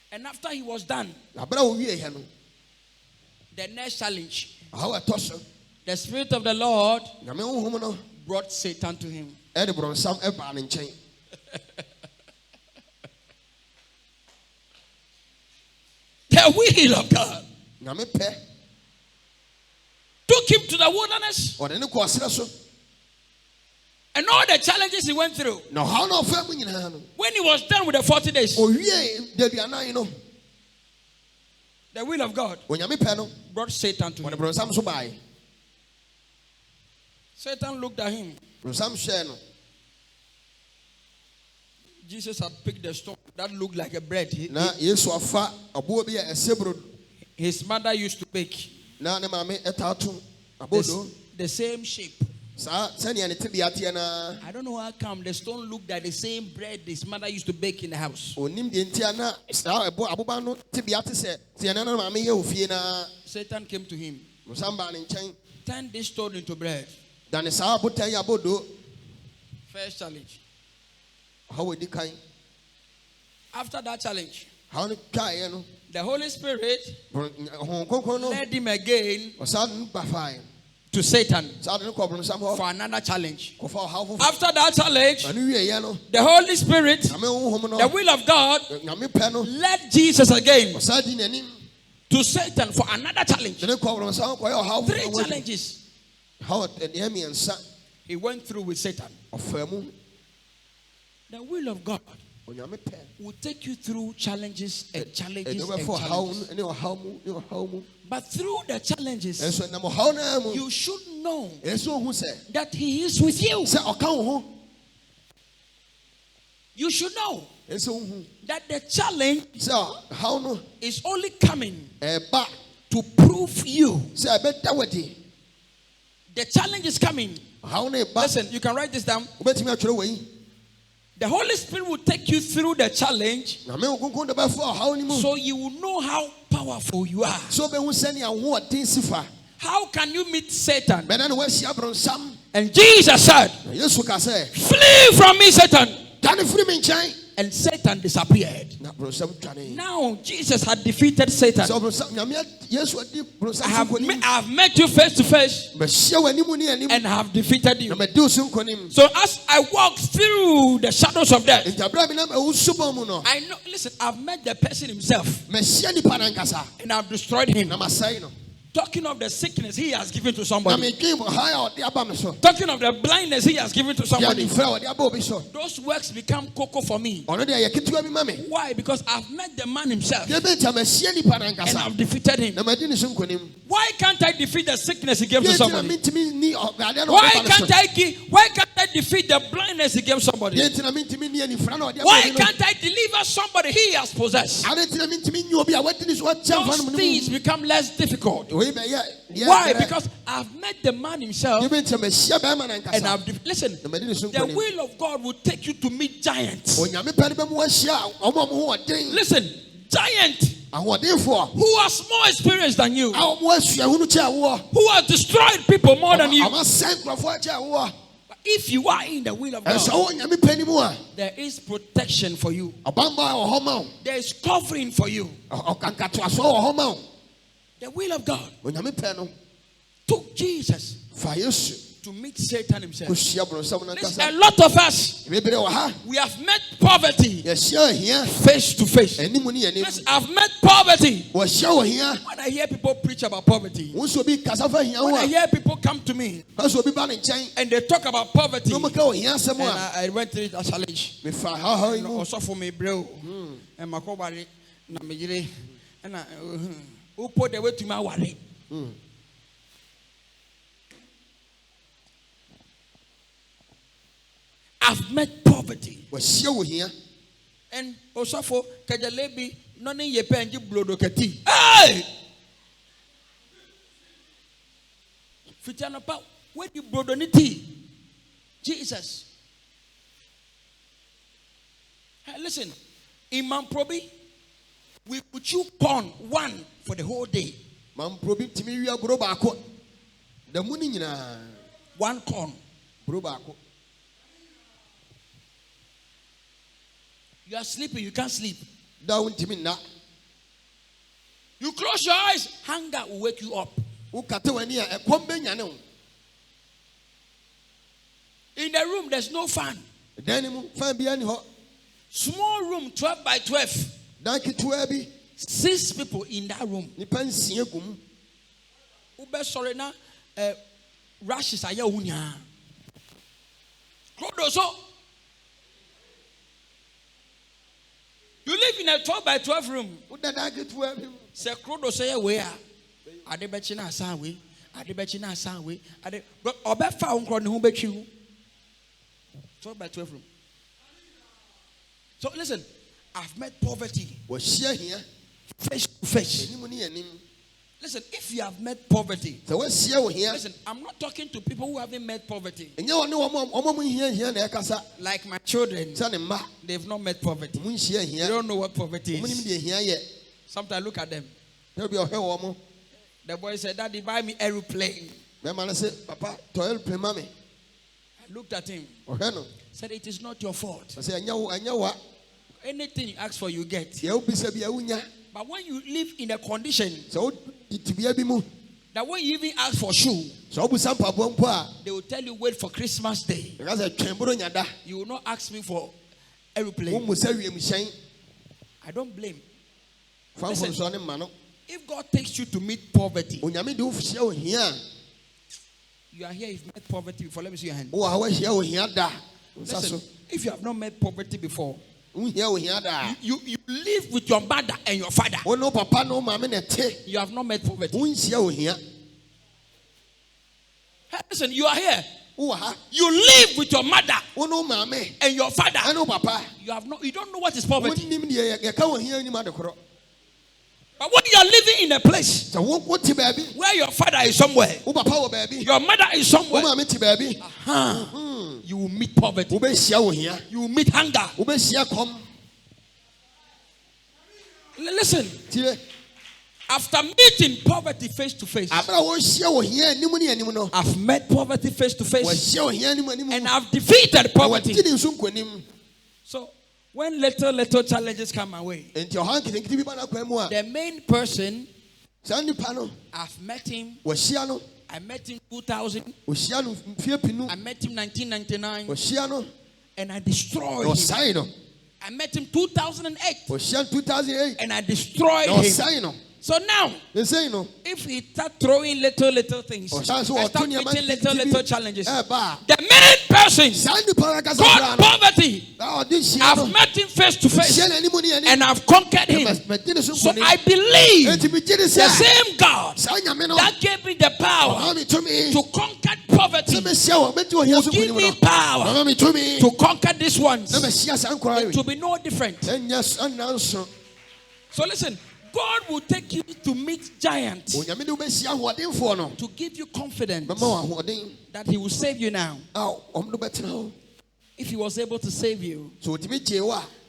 And after he was done, the next challenge, the Spirit of the Lord brought Satan to him. The will of God took him to the wilderness, and all the challenges he went through. When he was done with the 40 days, The will of God brought Satan to him. Satan looked at him. Jesus had picked the stone that looked like a bread. His mother used to bake. The same shape. I don't know how come the stone looked like the same bread his mother used to bake in the house. Satan came to him. Turn this stone into bread. First challenge. After that challenge, the Holy Spirit led him again to Satan for another challenge. After that challenge, the Holy Spirit, the will of God, led Jesus again to Satan for another challenge. 3 challenges he went through with Satan. The will of God will take you through challenges and challenges and challenges. But through the challenges, you should know that He is with you. You should know that the challenge is only coming to prove you. The challenge is coming. Listen, you can write this down. The Holy Spirit will take you through the challenge so you will know how powerful you are. How can you meet Satan? And Jesus said, "Flee from me, Satan." And Satan disappeared. Now Jesus had defeated Satan. I have met you face to face and have defeated you. So as I walk through the shadows of death, I know, listen, I've met the person himself and I've destroyed him. Talking of the sickness he has given to somebody. Talking of the blindness he has given to somebody. Those works become cocoa for me. Why? Because I've met the man himself and I've defeated him. Why can't I defeat the sickness he gave to somebody? Why can't I defeat the blindness he gave somebody? Why can't I deliver somebody he has possessed? Those things become less difficult. Why? Because I've met the man himself and listen, the will of God will take you to meet giants. Listen, giant who has more experience than you, who has destroyed people more than you. If you are in the will of God, there is protection for you. There is covering for you. The will of God took Jesus to meet Satan himself. Listen, a lot of us, we have met poverty face to face. Listen, I've met poverty. When I hear people preach about poverty, when I hear people come to me and they talk about poverty, and I went through a challenge. Also for me, bro, and my and who put the way to my worry. I've met poverty. And also for Kajalebi, none ye penji blodokati. Hey! Fitianopa, where you blodoniti? Jesus. Hey, listen, in Mamprobi, we could chew corn one for the whole day. One corn. You are sleeping, you can't sleep. You close your eyes, hunger will wake you up. In the room, there's no fan. Small room, 12 by 12. 6 people in that room. Ube sorry na rashes aya unya. You live in a 12 by 12 room. Say Crodo say we are. Adebechina Sanwe. Adebechina Sanwe. But Obefa unkron who bet you. So by 12 room. So listen, I've met poverty. Here face to face. Listen, if you have met poverty, listen, I'm not talking to people who haven't met poverty. Like my children, they've not met poverty. They don't know what poverty is. Sometimes I look at them. The boy said, Daddy, buy me aeroplane. I looked at him. Said, it is not your fault. Anything you ask for, you get. But when you live in a condition that when you even ask for shoe, they will tell you wait for Christmas Day. You will not ask me for aeroplane. I don't blame. Listen, if God takes you to meet poverty, you are here. You've met poverty before. Let me see your hand. Listen, if you have not met poverty before, you live with your mother and your father. You have not met poverty. Listen, you are here. You live with your mother and your father. You don't know what is poverty. But when you are living in a place where your father is somewhere, your mother is somewhere, you will meet poverty. You will meet hunger. Listen, after meeting poverty face to face, I've met poverty face to face, and I've defeated poverty. So when little challenges come my way, the main person, I've met him. I met him 2000. I met him 1999. And I destroyed him. I met him 2008. And I destroyed him. So now, if he start throwing little things, I start meeting little challenges, the main person called poverty, I've met him face to face and I've conquered him. So I believe the same God that gave me the power to conquer poverty will give me power to conquer this one. It will be no different. So listen, God will take you to meet giants to give you confidence that He will save you now. If He was able to save you,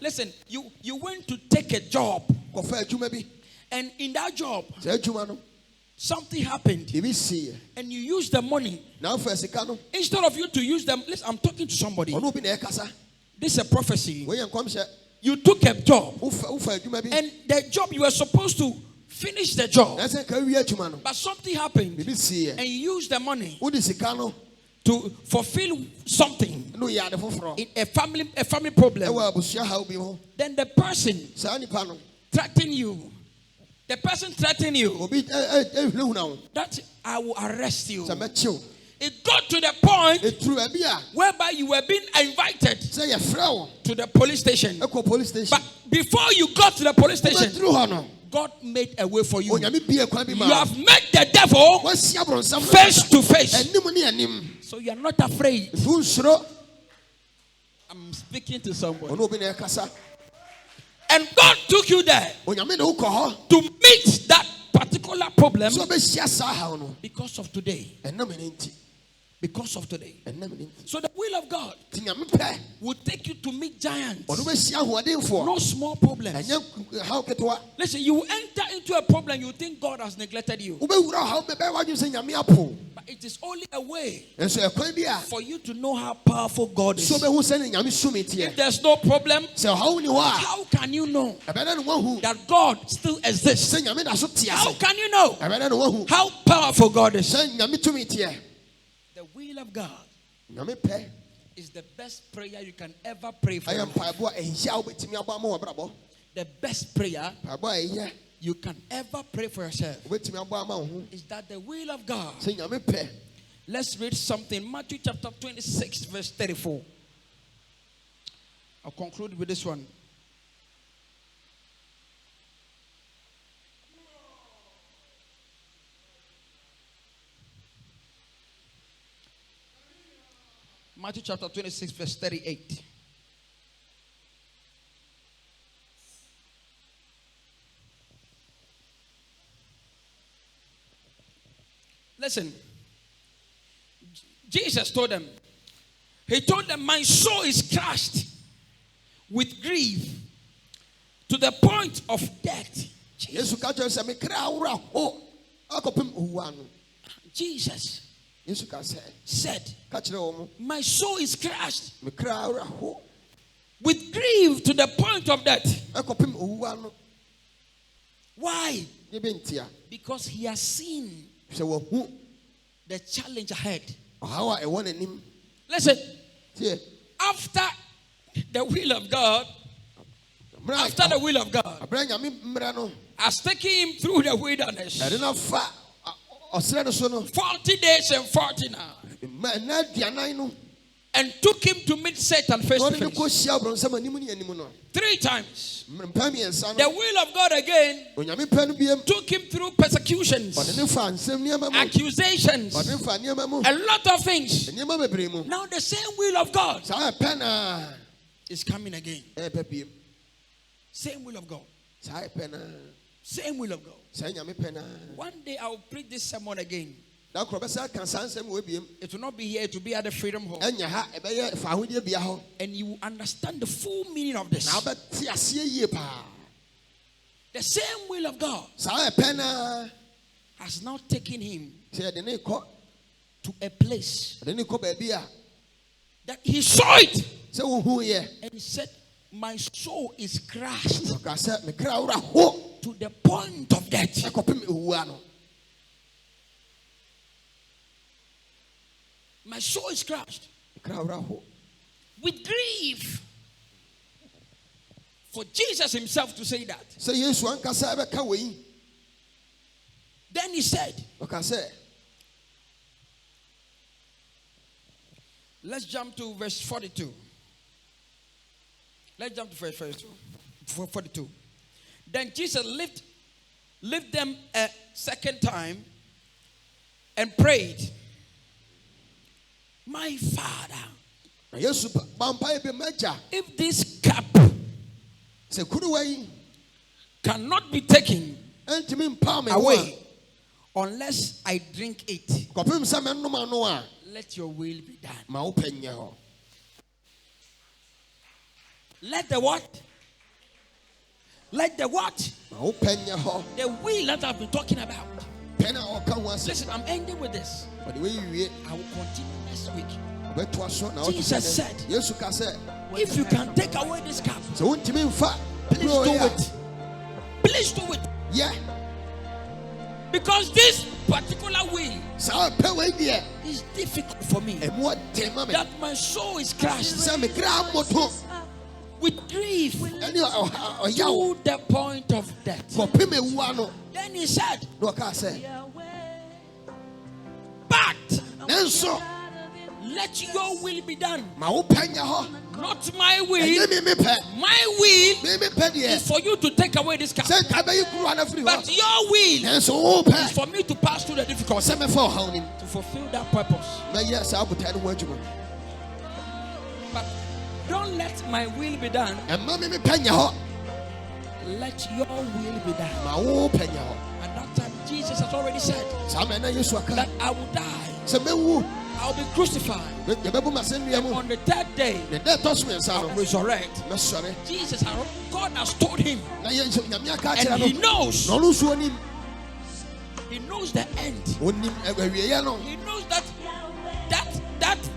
listen, you went to take a job, and in that job, something happened, and you used the money. Instead of you to use them, listen, I'm talking to somebody. This is a prophecy. You took a job, and the job you were supposed to finish the job, but something happened, and you used the money to fulfill something in a family problem. Then the person threatened you. The person threatened you that I will arrest you. It got to the point whereby you were being invited to the police station. But before you got to the police station, God made a way for you. You have met the devil face to face. So you are not afraid. I'm speaking to someone. And God took you there to meet that particular problem because of today. Because of today. So the will of God will take you to meet giants. No small problems. Listen, you enter into a problem, you think God has neglected you. But it is only a way for you to know how powerful God is. If there's no problem, how can you know that God still exists? How can you know how powerful God is? The will of God is the best prayer you can ever pray for. The best prayer you can ever pray for yourself is that the will of God. Let's read something. Matthew chapter 26, verse 34. I'll conclude with this one. Matthew chapter 26, verse 38. Listen. Jesus told them, he told them, my soul is crushed with grief to the point of death. Jesus said, my soul is crushed with grief to the point of death. Why? Because he has seen the challenge ahead. Listen, after the will of God, has taken him through the wilderness 40 days and 40 nights, and took him to meet Satan face to face 3 times. The will of God again took him through persecutions, accusations, a lot of things. Now the same will of God is coming again. Same will of God. Same will of God. One day I will preach this sermon again. It will not be here, it will be at the Freedom Hall. And you will understand the full meaning of this. The same will of God has now taken him to a place that he saw it and he said, my soul is crushed to the point of death. My soul is crushed with grief. For Jesus himself to say that. Then he said, let's jump to verse 42. Let's jump to verse 42. Then Jesus lifted them a second time and prayed, my Father, if this cup cannot be taken away unless I drink it, let your will be done. Let the what? Let the what? The will that I've been talking about. Listen, I'm ending with this. I will continue next week. Jesus said, if you can take away this cup, please do it. Please do it. Yeah. Because this particular will is difficult for me. That my soul is crushed with grief to the point of death. Then he said, but let your will be done. Not my will. My will is for you to take away this cup. But your will is for me to pass through the difficulty to fulfill that purpose. But don't let my will be done. Let your will be done. At that time, Jesus has already said that I will die. I'll be crucified. And on the 3rd day, I'll resurrect. Jesus, God has told him. And he knows. He knows the end. He knows that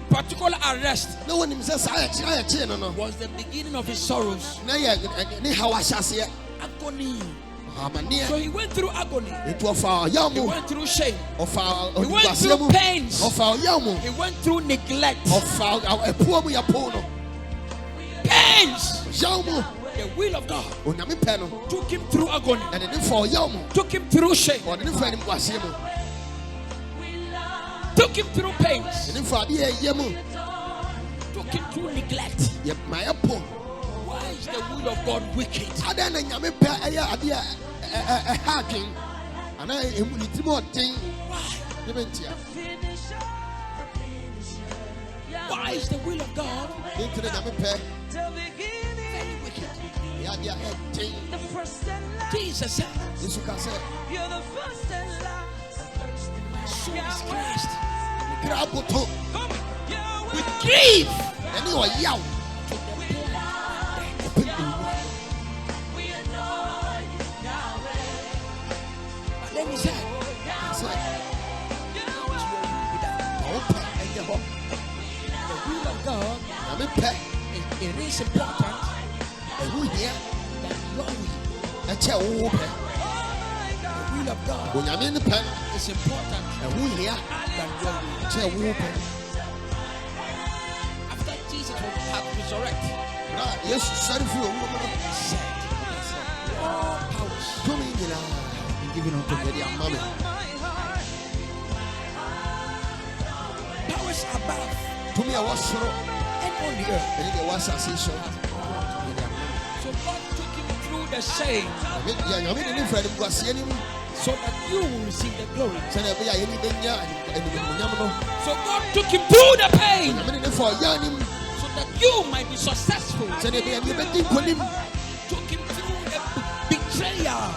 particular arrest was the beginning of his sorrows. Agony. So he went through agony. He went through shame. He went through pains. He went through neglect. Pains. The will of God took him through agony. Took him through shame. Took him through pains. Took him through neglect. Why is the will of God wicked? Why? Why is the will of God very wicked? The first and last. Jesus said, You're the first and last. My soul is crushed with grief. But then he said, the will of God, it is important that your will. The will of God is important than your will. After Jesus had resurrected, he said, all powers have been given unto me. Powers above and on the earth. So God took him through the same so that you will receive the glory. So God took him through the pain so that you might be successful. Took him through the betrayal,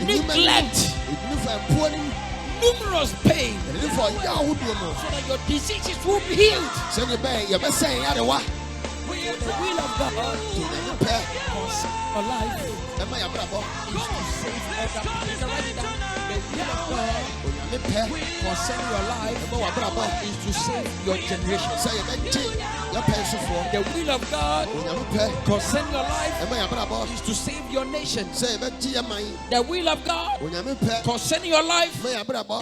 neglect, numerous pain, so that your diseases will be healed. The will of God for life is to save other people. The will of God concerning your life is to save your generation. The will of God concerning your life is to save your nation. The will of God concerning your life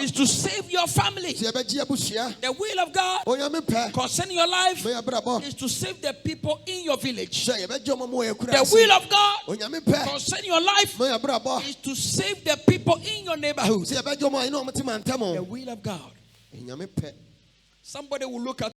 is to save your family. The will of God concerning your life is to save the people in your village. The will of God concerning your life is to save the people in your neighborhood. The will of God. Somebody will look at